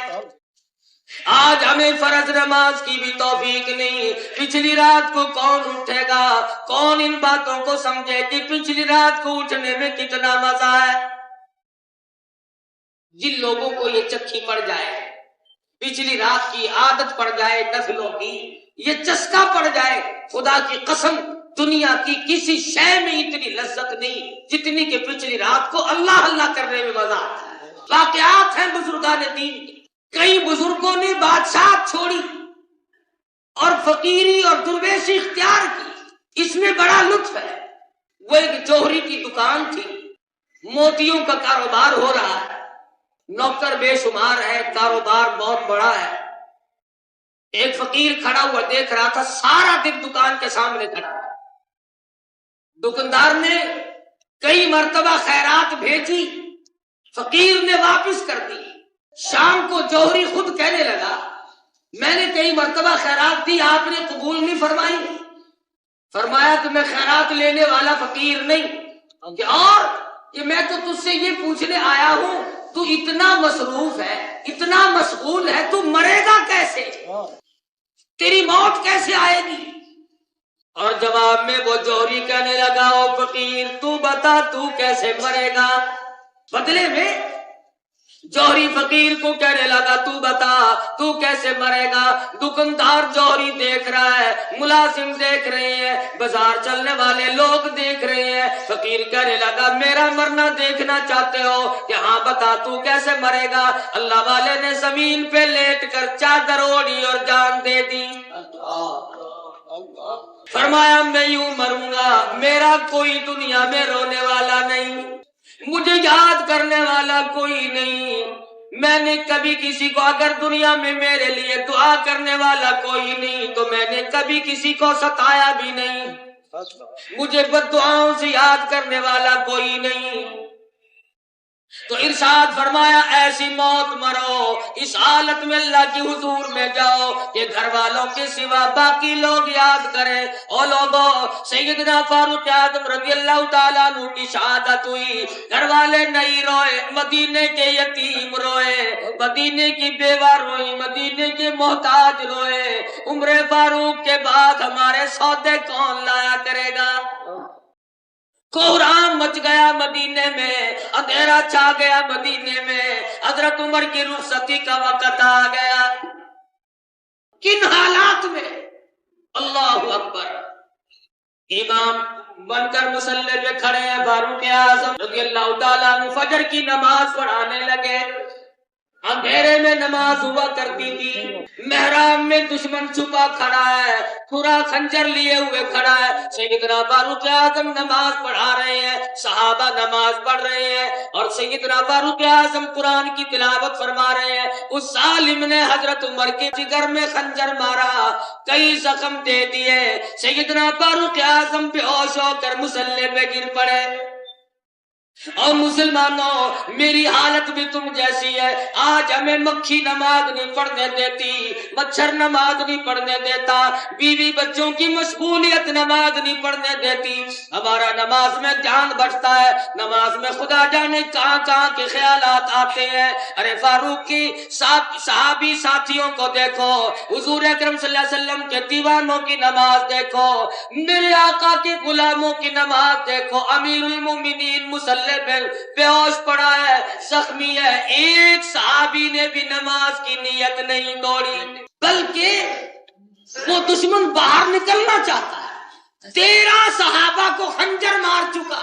آج ہمیں فرض نماز کی بھی توفیق نہیں. پچھلی رات کو کون اٹھے گا؟ کون ان باتوں کو سمجھے کہ پچھلی رات کو اٹھنے میں کتنا مزہ ہے؟ جن لوگوں کو یہ چکی پڑ جائے، پچھلی رات کی عادت پڑ جائے، نفلوں کی یہ چسکا پڑ جائے، خدا کی قسم دنیا کی کسی شے میں اتنی لذت نہیں جتنی کہ پچھلی رات کو اللہ اللہ کرنے میں مزہ آتا ہے. واقعات ہیں بزرگان دین کے، کئی بزرگوں نے بادشاہ چھوڑی اور فقیری اور درویشی اختیار کی. اس میں بڑا لطف ہے. وہ ایک جوہری کی دکان تھی، موتیوں کا کاروبار ہو رہا ہے، نوکر بے شمار ہے، کاروبار بہت بڑا ہے. ایک فقیر کھڑا ہوا دیکھ رہا تھا، سارا دن دکان کے سامنے کھڑا تھا۔ دکاندار نے کئی مرتبہ خیرات بھیجی، فقیر نے واپس کر دی۔ شام کو جوہری خود کہنے لگا میں نے کئی مرتبہ خیرات دی، آپ نے قبول نہیں فرمائی۔ فرمایا کہ میں خیرات لینے والا فقیر نہیں، کہ اور کہ میں تو تجھ سے یہ پوچھنے آیا ہوں تو اتنا مصروف ہے، اتنا مشغول ہے، تو مرے گا کیسے؟ تیری موت کیسے آئے گی؟ اور جواب میں وہ جوہری کہنے لگا او فقیر تو بتا تو کیسے مرے گا؟ بدلے میں جوہری فقیر کو کہنے لگا تو بتا تو کیسے مرے گا؟ دکاندار جوہری دیکھ رہا ہے، ملازم دیکھ رہے ہیں، بازار چلنے والے لوگ دیکھ رہے ہیں۔ فقیر کہنے لگا میرا مرنا دیکھنا چاہتے ہو کہ ہاں بتا تو کیسے مرے گا؟ اللہ والے نے زمین پہ لیٹ کر چادر اوڑھی اور جان دے دی۔ فرمایا میں یوں مروں گا، میرا کوئی دنیا میں رونے والا نہیں، مجھے یاد کرنے والا کوئی نہیں، میں نے کبھی کسی کو، اگر دنیا میں میرے لیے دعا کرنے والا کوئی نہیں تو میں نے کبھی کسی کو ستایا بھی نہیں، مجھے بد دعاؤں سے یاد کرنے والا کوئی نہیں۔ تو ارشاد فرمایا ایسی موت مرو، اس حالت میں اللہ کی حضور میں جاؤ کہ گھر والوں کے سوا باقی لوگ یاد کریں۔ او لوگوں، سیدنا فاروق اعظم رضی اللہ تعالیٰ عنہ کی شہادت ہوئی، گھر والے نہیں روئے، مدینے کے یتیم روئے، مدینے کی بیوہ روئی، مدینے کے محتاج روئے۔ عمر فاروق کے بعد ہمارے سودے کون لایا کرے گا؟ کوہرام مچ گیا مدینے میں، اندھیرا چھا گیا مدینے میں، حضرت عمر کی رخصتی کا وقت آ گیا۔ کن حالات میں؟ اللہ اکبر، امام بن کر مصلی پہ کھڑے ہیں فاروق اعظم رضی اللہ تعالیٰ عنہ، فجر کی نماز پڑھانے لگے۔ اندھیرے میں نماز ہوا کرتی تھی، محراب میں دشمن چھپا کھڑا ہے، پورا خنجر لیے ہوئے کھڑا ہے، سیدنا فاروق اعظم نماز پڑھا رہے ہیں، صحابہ نماز پڑھ رہے ہیں، اور سیدنا فاروق اعظم قرآن کی تلاوت فرما رہے ہیں۔ اس ظالم نے حضرت عمر کے جگر میں خنجر مارا، کئی زخم دے دیے، سیدنا فاروق اعظم بے ہوش ہو کر مصلی پہ گر پڑے۔ اور مسلمانوں، میری حالت بھی تم جیسی ہے، آج ہمیں مکھی نماز نہیں پڑھنے دیتی، مچھر نماز نہیں پڑھنے دیتا، بیوی بچوں کی مشغولیت نماز نہیں پڑھنے دیتی، ہمارا نماز میں دھیان بٹتا ہے، نماز میں خدا جانے کہاں کہاں کے خیالات آتے ہیں۔ ارے فاروق کی صحابی ساتھیوں کو دیکھو، حضور اکرم صلی اللہ علیہ وسلم کے دیوانوں کی نماز دیکھو، میرے آقا کے غلاموں کی نماز دیکھو، امیر المومنین مسلم بے ہوش پڑا ہے، زخمی ہے، ایک صحابی نے بھی نماز کی نیت نہیں توڑی، بلکہ وہ دشمن باہر نکلنا چاہتا ہے۔ 13 صحابہ کو خنجر مار چکا،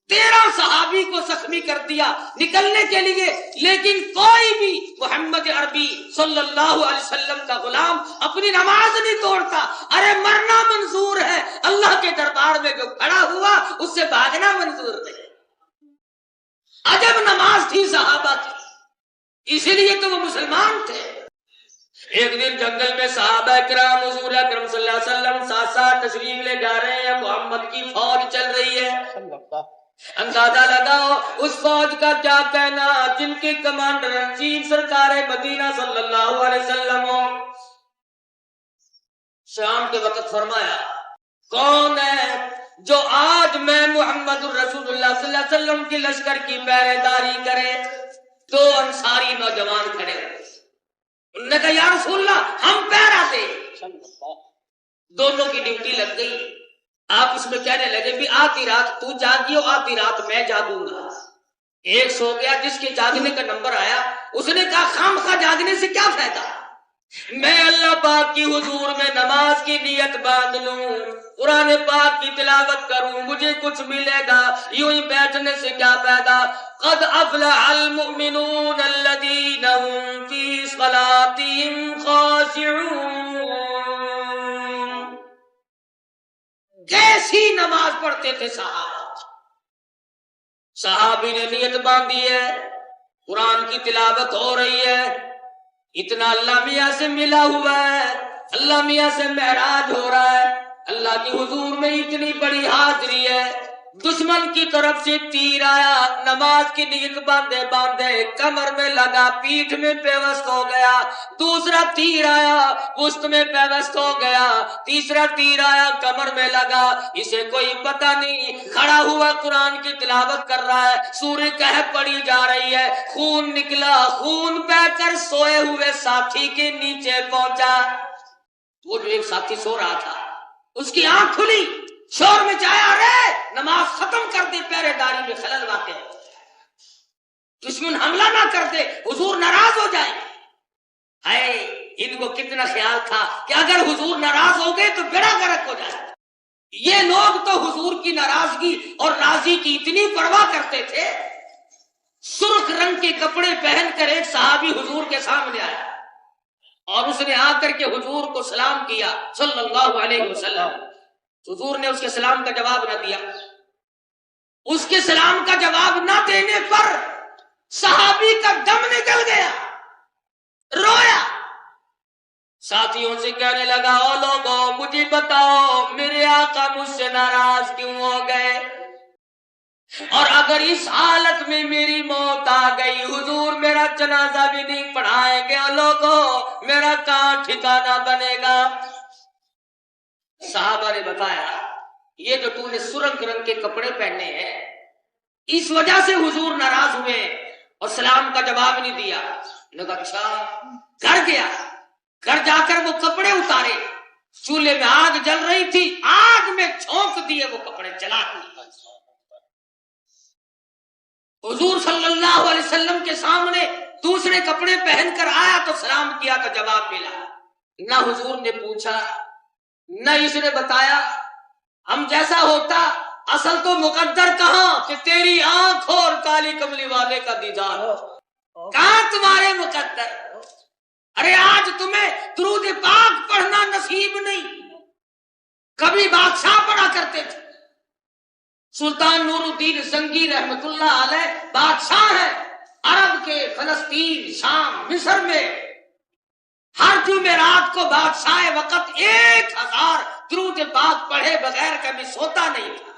13 صحابی کو زخمی کر دیا نکلنے کے لیے، لیکن کوئی بھی محمد عربی صلی اللہ علیہ وسلم کا غلام اپنی نماز نہیں توڑتا۔ ارے مرنا منظور ہے، اللہ کے دربار میں جو کھڑا ہوا اس سے بھاگنا منظور نہیں۔ عجب نماز تھی صحابہ کی، اسی لیے تو وہ مسلمان تھے۔ ایک دن جنگل میں صحابہ کرام حضور اکرم صلی اللہ علیہ وسلم ساتھ ساتھ تشریف لے جا رہے ہیں، محمد کی فوج چل رہی ہے، اندازہ لگاؤ اس فوج کا کیا کہنا جن کے کمانڈر ان چیف سرکار مدینہ صلی اللہ علیہ وسلم ہو۔ شام کے وقت فرمایا کون ہے جو آج میں محمد الرسول اللہ صلی اللہ علیہ وسلم کی لشکر کی پہرے داری کرے؟ 2 انصاری نوجوان کھڑے، انہوں نے کہا یا رسول اللہ ہم پہرا دے۔ دونوں کی ڈیوٹی لگ گئی، آپ اس میں کہنے لگے بھی آتی رات تو جاگیو، آتی رات میں جاگوں گا۔ ایک سو گیا، جس کے جاگنے کا نمبر آیا اس نے کہا خامخواہ جاگنے سے کیا فائدہ، میں اللہ پاک کی حضور میں نماز کی نیت باندھ لوں، قرآن پاک کی تلاوت کروں، مجھے کچھ ملے گا، یوں ہی بیٹھنے سے کیا فائدہ۔ قد افلح المؤمنون الذین هم فی صلاتهم خاشعون۔ کیسی نماز پڑھتے تھے صحابہ، صحابی نے نیت باندھی ہے، قرآن کی تلاوت ہو رہی ہے، اتنا اللہ میاں سے ملا ہوا ہے، اللہ میاں سے معراج ہو رہا ہے، اللہ کی حضور میں اتنی بڑی حاضری ہے، دشمن کی طرف سے تیر آیا، نماز کی نیت باندھے باندھے کمر میں لگا، پیٹھ میں پیوست ہو گیا، دوسرا تیر آیا پشت میں پیوست ہو گیا، تیسرا تیر آیا کمر میں لگا، اسے کوئی پتہ نہیں، کھڑا ہوا قرآن کی تلاوت کر رہا ہے، سورہ کہف پڑھی جا رہی ہے، خون نکلا، خون بہ کر سوئے ہوئے ساتھی کے نیچے پہنچا۔ وہ جو ایک ساتھی سو رہا تھا اس کی آنکھ کھلی، شور میں جایا، ارے نماز ختم کر دے، پہرے داری میں خلل واقع ہے، دشمن حملہ نہ کر دے، حضور ناراض ہو جائیں۔ ہے ان کو کتنا خیال تھا کہ اگر حضور ناراض ہو گئے تو بیڑا غرق ہو جائے۔ یہ لوگ تو حضور کی ناراضگی اور راضی کی اتنی پرواہ کرتے تھے، سرخ رنگ کے کپڑے پہن کر ایک صحابی حضور کے سامنے آیا اور اس نے آ کر کے حضور کو سلام کیا صلی اللہ علیہ وسلم۔ حضور نے اس کے سلام کا جواب نہ دیا، اس کے سلام کا جواب نہ دینے پر صحابی کا دم نکل گیا، رویا، ساتھیوں سے کہنے لگا، او لوگوں مجھے بتاؤ میرے آقا مجھ سے ناراض کیوں ہو گئے، اور اگر اس حالت میں میری موت آ گئی حضور میرا جنازہ بھی نہیں پڑھائیں گے، او لوگوں میرا کہاں ٹھکانہ بنے گا۔ صحابہ نے بتایا، یہ جو تو نے سرخ رنگ کے کپڑے پہنے ہیں اس وجہ سے حضور ناراض ہوئے اور سلام کا جواب نہیں دیا۔ لگا اچھا، گھر گیا، گھر جا کر وہ کپڑے اتارے، چولہے میں آگ جل رہی تھی، آگ میں چھونک دیے وہ کپڑے جلا دیے۔ حضور صلی اللہ علیہ وسلم کے سامنے دوسرے کپڑے پہن کر آیا تو سلام کیا تو جواب ملا، نہ حضور نے پوچھا نہ اس نے بتایا، ہم جیسا ہوتا اصل تو مقدر کہاں کہ تیری آنکھ اور کالی کملی والے کا دیدار، کہاں تمہارے مقدر؟ ارے آج تمہیں درود پاک پڑھنا نصیب نہیں، کبھی بادشاہ پڑھا کرتے تھے، سلطان نور الدین زنگی رحمت اللہ علیہ بادشاہ ہیں عرب کے، فلسطین، شام، مصر میں، ہر جمعرات کو بادشاہ وقت 1000 درود پاک پڑھے بغیر کبھی سوتا نہیں تھا،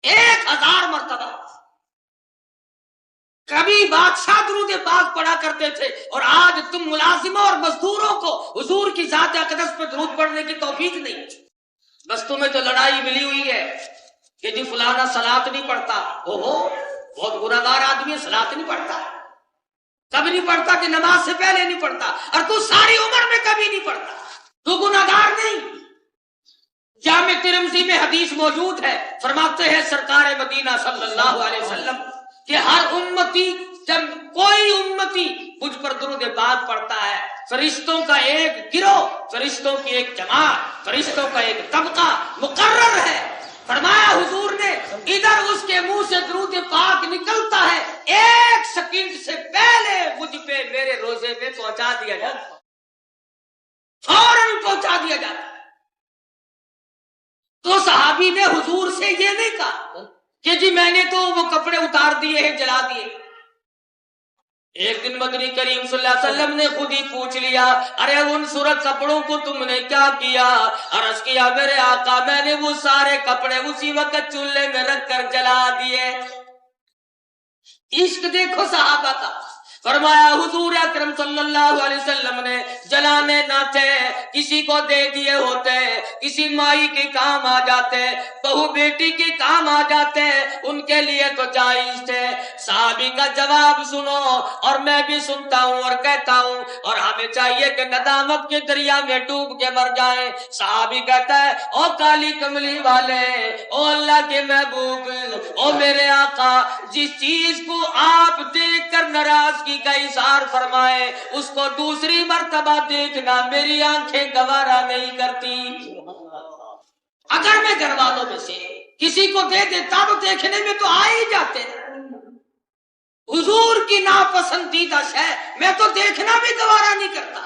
1000 مرتبہ، کبھی بادشاہ درود پاک پڑھا کرتے تھے، اور آج تم ملازموں اور مزدوروں کو حضور کی ذات اقدس پہ درود پڑھنے کی توفیق نہیں، بس تمہیں تو لڑائی ملی ہوئی ہے کہ جی فلانا صلاۃ نہیں پڑھتا، بہت گناہگار آدمی ہے، صلاۃ نہیں پڑھتا، کبھی نہیں پڑھتا کہ نماز سے پہلے نہیں پڑھتا، اور تو ساری عمر میں کبھی نہیں پڑھتا، تو گناہگار نہیں۔ جامع ترمذی میں حدیث موجود ہے، فرماتے ہیں سرکار مدینہ صلی اللہ علیہ وسلم کہ ہر امتی، جب کوئی امتی مجھ پر درود پاک پڑھتا ہے، فرشتوں کا ایک گروہ، فرشتوں کی ایک جماعت، فرشتوں کا ایک طبقہ مقرر ہے۔ فرمایا حضور نے ادھر اس کے منہ سے درود پاک نکلتا ہے، 1 سیکنڈ سے پہلے مجھ پہ میرے روزے میں پہنچا دیا جاتا، فوراً پہنچا دیا جاتا۔ تو صحابی نے حضور سے یہ نہیں کہا کہ جی میں نے تو وہ کپڑے اتار دیے ہیں، جلا دیے۔ ایک دن مدنی کریم صلی اللہ علیہ وسلم نے خود ہی پوچھ لیا، ارے ان سرخ کپڑوں کو تم نے کیا کیا؟ عرض کیا میرے آقا میں نے وہ سارے کپڑے اسی وقت چولہے میں رکھ کر جلا دیے۔ عشق دیکھو صحابہ کا۔ فرمایا حضور اکرم صلی اللہ علیہ وسلم نے جلانے نہ تھے، کسی کو دے دیے ہوتے، کسی مائی کے کام آ جاتے، بہو بیٹی کے کام آ جاتے، ان کے لیے تو جائز تھے۔ صحابی کا جواب سنو، اور میں بھی سنتا ہوں اور کہتا ہوں، اور ہمیں چاہیے کہ ندامت کے دریا میں ڈوب کے مر جائیں۔ صحابی کہتا ہے، او کالی کملی والے، او اللہ کے محبوب، او میرے آقا، جس چیز کو آپ دیکھ کر ناراضگی کا اظہار فرمائے اس کو دوسری مرتبہ دیکھنا میری آنکھیں گوارا نہیں کرتی۔ اگر میں گھر والوں میں سے کسی کو دے دیتا تو دیکھنے میں تو آ ہی جاتے، حضور کی ناپسندیدہ شے میں تو دیکھنا بھی گوارا نہیں کرتا۔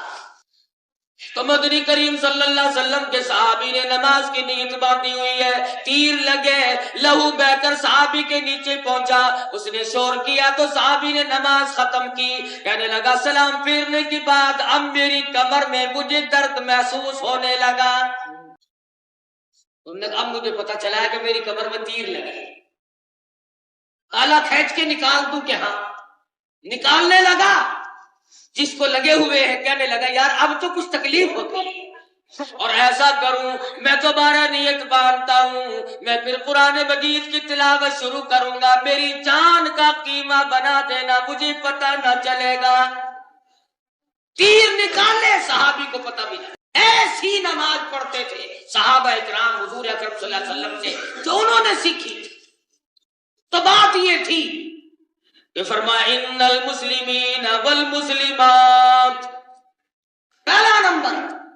تو مدنی کریم صلی اللہ علیہ وسلم کے صحابی نے نماز کی نیت باندھی ہوئی ہے، تیر لگے، لہو بہ کر صحابی کے نیچے پہنچا، اس نے شور کیا تو صحابی نے نماز ختم کی، کہنے لگا سلام پھیرنے کے بعد اب میری کمر میں مجھے درد محسوس ہونے لگا، اب مجھے پتا چلا ہے کہ میری کمر میں تیر لگے، آلہ کھینچ کے نکال دوں کہ ہاں، نکالنے لگا، جس کو لگے ہوئے ہیں کہنے لگا یار اب تو کچھ تکلیف ہوتی ہے، اور ایسا کروں میں دوبارہ نیت باندھتا ہوں، میں پھر قرآن مجید کی تلاوت شروع کروں گا، میری جان کا قیمہ بنا دینا، مجھے پتہ نہ چلے گا، تیر نکالنے صحابی کو پتہ بھی نہیں، ایسی نماز پڑھتے تھے صحابہ اکرام حضور اکرم صلی اللہ علیہ وسلم سے جو انہوں نے سیکھی تھی۔ تو بات یہ تھی کہ فرمایا ان المسلمین والمسلمات، پہلا نمبر،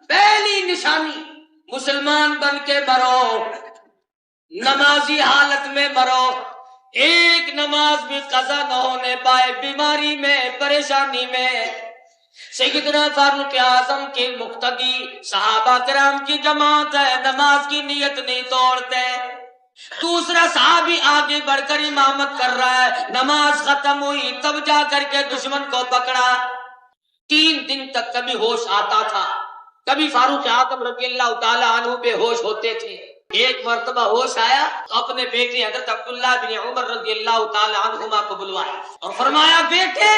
پہلی نشانی، مسلمان بن کے مرو، نمازی حالت میں مرو، ایک نماز بھی قضا نہ ہونے پائے، بیماری میں، پریشانی میں۔ سیدنا فاروق اعظم کے مقتدی صحابہ کرام کی جماعت ہے، نماز کی نیت نہیں توڑتے، دوسرا صحابی آگے بڑھ کر امامت کر رہا ہے، نماز ختم ہوئی تب جا کر کے دشمن کو پکڑا، 3 دن تک کبھی ہوش آتا تھا، کبھی فاروق اعظم رضی اللہ تعالی عنہ بے ہوش ہوتے تھے، ایک مرتبہ ہوش آیا تو اپنے بیٹے حضرت عبداللہ بن عمر رضی اللہ تعالی عنہما کو بلوایا اور فرمایا بیٹے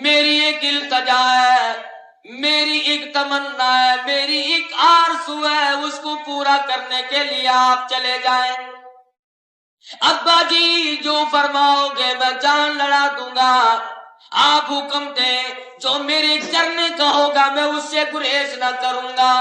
میری ایک التجا ہے، میری ایک تمنا ہے، میری ایک آرزو ہے، اس کو پورا کرنے کے لیے آپ چلے جائیں، ابا جی جو فرماؤ گے میں جان لڑا دوں گا، آپ حکم دیں، جو میرے کرنے کا ہوگا میں اس سے گریز نہ کروں گا۔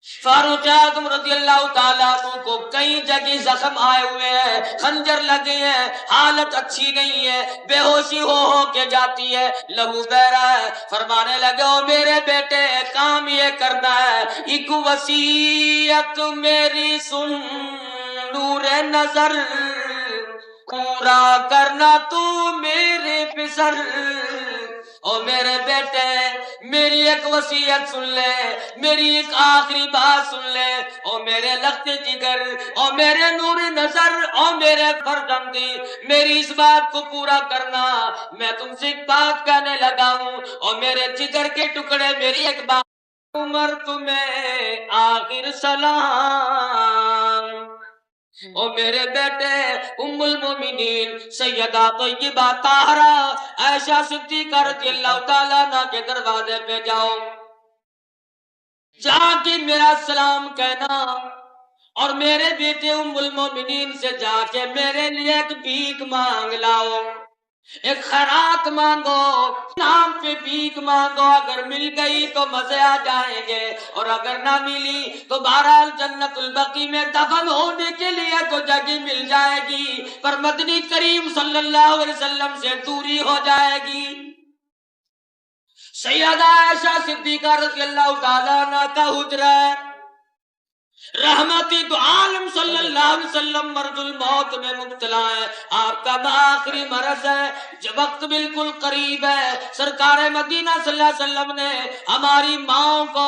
فاروق اعظم رضی اللہ تعالیٰ عنہ کو کئی جگہ زخم آئے ہوئے ہیں، خنجر لگے ہیں، حالت اچھی نہیں ہے، بے ہوشی ہو کے جاتی ہے، لہو بہ رہا ہے، فرمانے لگے او میرے بیٹے کام یہ کرنا ہے، ایک وصیت میری سن نور نظر، پورا کرنا تو میرے پسر، او میرے بیٹے میری ایک وصیت سن لے، میری ایک آخری بات سن لے، او میرے لختے جگر، او میرے نور نظر، او میرے فرزندی، میری اس بات کو پورا کرنا، میں تم سے ایک بات کہنے لگا ہوں، او میرے جگر کے ٹکڑے میری ایک بات، عمر تمہیں آخر سلام، او میرے بیٹے ام المومنین سیدہ طیبہ طاہرہ عائشہ صدیقہ رضی اللہ تعالیٰ عنہ کے دروازے پہ جاؤ، جا کے میرا سلام کہنا، اور میرے بیٹے ام المومنین سے جا کے میرے لیے ایک بھیک مانگ لاؤ، ایک خیرات مانگو، نام پہ بھیک مانگو، اگر مل گئی تو مزے آ جائیں گے، اور اگر نہ ملی تو بہرحال جنت البقیع میں دفن ہونے کے لیے تو جگہ مل جائے گی، پر مدنی کریم صلی اللہ علیہ وسلم سے دوری ہو جائے گی۔ سیدہ عائشہ صدیقہ رضی اللہ تعالیٰ عنہ کا حجرہ ہے، رحمتی دو عالم صلی اللہ علیہ وسلم مرض الموت میں مبتلا ہے، آپ کا آخری مرض ہے، جب وقت بالکل قریب ہے، سرکار مدینہ صلی اللہ علیہ وسلم نے ہماری ماں کو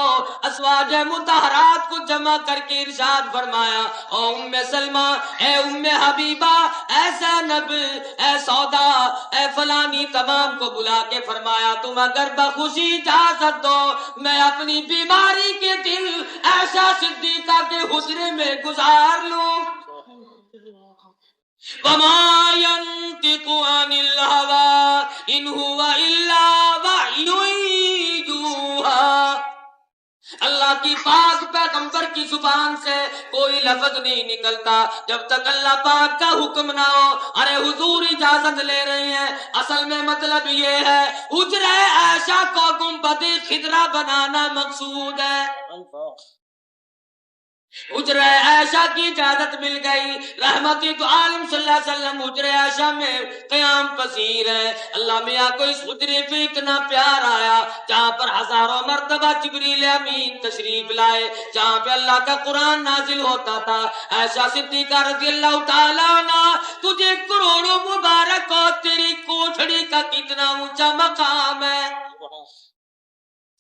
ازواج مطہرات کو جمع کر کے ارشاد فرمایا، او ام سلمہ، اے ام حبیبہ، اے زینب، اے سودا، اے فلانی، تمام کو بلا کے فرمایا تم اگر بخوشی اجازت دو میں اپنی بیماری کے دن عائشہ صدیقہ کے حجرے میں گزار لوں۔ وَمَا يَنطِقُ عَنِ الْهَوَىٰ إِنْ هُوَ إِلَّا وَحْيٌ يُوحَىٰ، اللہ کی پاک پیغمبر کی زبان سے کوئی لفظ نہیں نکلتا جب تک اللہ پاک کا حکم نہ ہو۔ ارے حضور اجازت لے رہے ہیں، اصل میں مطلب یہ ہے حجرہ عائشہ کو گنبد خضرا بنانا مقصود ہے۔ حجرہ عائشہ کی اجازت مل گئی، رحمتی تو عالم صلی اللہ علیہ وسلم حجرہ عائشہ میں قیام پذیر ہے۔ اللہ میاں کو اس حجرے پہ اتنا پیار آیا جہاں پر ہزاروں مرتبہ جبریل امین تشریف لائے، جہاں پہ اللہ کا قرآن نازل ہوتا تھا۔ عائشہ صدیقہ رضی اللہ تعالیٰ عنہ، تجھے کروڑوں مبارک ہو، تیری کوٹھڑی کا کتنا اونچا مقام ہے۔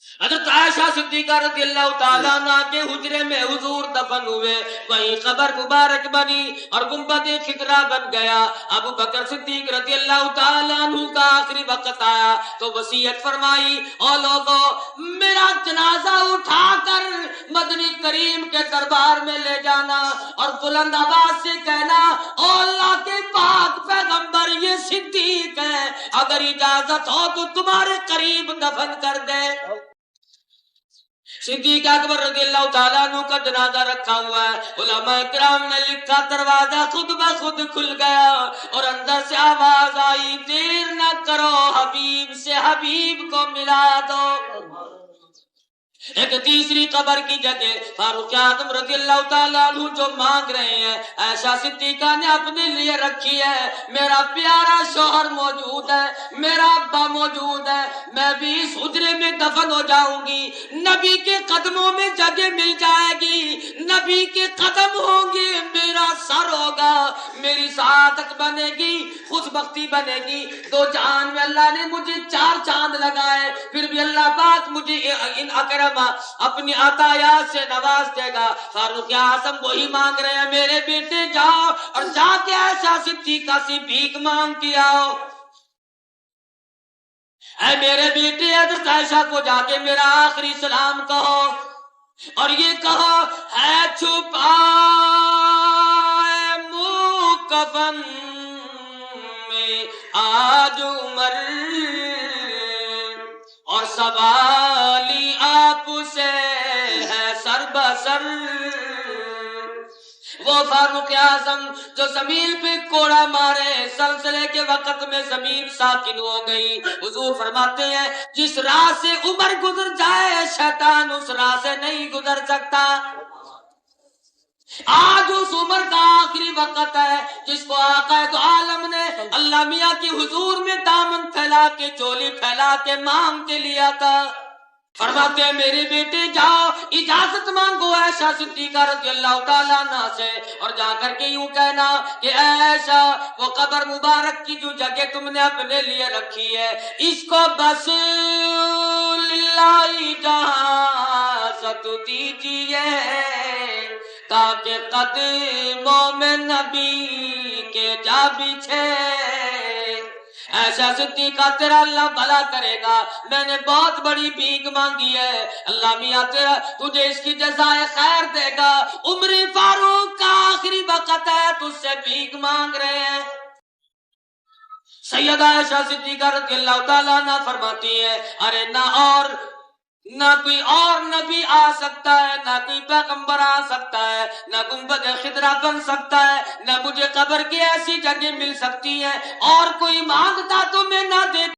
حضرت عائشہ صدیقہ رضی اللہ تعالیٰ عنہ کے حجرے میں حضور دفن ہوئے، وہیں قبر مبارک بنی اور گنبد خضرا بن گیا۔ ابو بکر صدیق رضی اللہ تعالیٰ عنہ کا آخری وقت آیا تو وصیت فرمائی، او لوگو میرا جنازہ اٹھا کر مدنی کریم کے دربار میں لے جانا اور بلند آواز سے کہنا، او اللہ کے پاک پیغمبر یہ صدیق ہے، اگر اجازت ہو تو تمہارے قریب دفن کر دے۔ صدیق اکبر رضی اللہ تعالیٰ عنہ کا جنازہ رکھا ہوا ہے۔ علماء کرام نے لکھا دروازہ خود بخود کھل گیا اور اندر سے آواز آئی، دیر نہ کرو حبیب سے حبیب کو ملا دو۔ ایک تیسری قبر کی جگہ فاروق اعظم رضی اللہ تعالیٰ عنہ جو مانگ رہے ہیں، عائشہ صدیقہ نے اپنے لیے رکھی ہے، میرا پیارا شوہر موجود ہے، میرا ابا موجود ہے، میں بھی اس حجرے میں دفن ہو جاؤں گی، نبی کے قدموں میں جگہ مل جائے گی، نبی کے قدم ہوں گے، میرا سر ہوگا، میری سعادت بنے گی، خوش بختی بنے گی۔ دو جہان میں اللہ نے مجھے 4 چاند لگائے، پھر بھی اللہ پاک مجھے ان اکرم اپنی عطایات سے نواز دے گا۔ فاروق اعظم وہی مانگ رہے ہیں، میرے بیٹے جاؤ اور جا کے عائشہ صدیقہ سے بھیک مانگ کے آؤ۔ اے میرے بیٹے حضرت عائشہ کو جا کے میرا آخری سلام کہو اور یہ کہو، ہے چھپائے منہ کفن میں آج عمر اور سوالی آپ سے ہے سر بسر۔ وہ فاروق اعظم جو زمین پہ کوڑا مارے، سلسلے کے وقت میں زمین ساکن ہو گئی۔ حضور فرماتے ہیں جس راہ سے عمر گزر جائے شیطان اس راہ سے نہیں گزر سکتا۔ آج اس عمر کا آخری وقت ہے جس کو آقا دو عالم نے اللہ میاں کی حضور میں دامن پھیلا کے چولی پھیلا کے مانگ کے لیا تھا۔ فرماتے ہیں میرے بیٹے جاؤ اجازت مانگو عائشہ صدیقہ رضی اللہ تعالیٰ عنہ سے اور جا کر کے یوں کہنا کہ اے عائشہ وہ قبر مبارک کی جو جگہ تم نے اپنے لیے رکھی ہے اس کو بس للہ اجازت دیجیے تاکہ قدموں میں نبی کے جا بچھے۔ عائشہ صدیقہ تیرا اللہ بھلا کرے گا، میں نے بہت بڑی بھیک مانگی ہے، اللہ میاں تیرا تجھے اس کی جزائے خیر دے گا۔ عمر فاروق کا آخری وقت ہے، تجھ سے بھیک مانگ رہے ہیں۔ سیدہ عائشہ صدیقہ رضی اللہ تعالیٰ عنہ فرماتی ہے ارے نہ کوئی اور نبی آ سکتا ہے، نہ کوئی پیغمبر آ سکتا ہے، نہ گنبد خضرا بن سکتا ہے، نہ مجھے قبر کی ایسی جگہ مل سکتی ہے، اور کوئی مانگتا تو میں نہ دیتا۔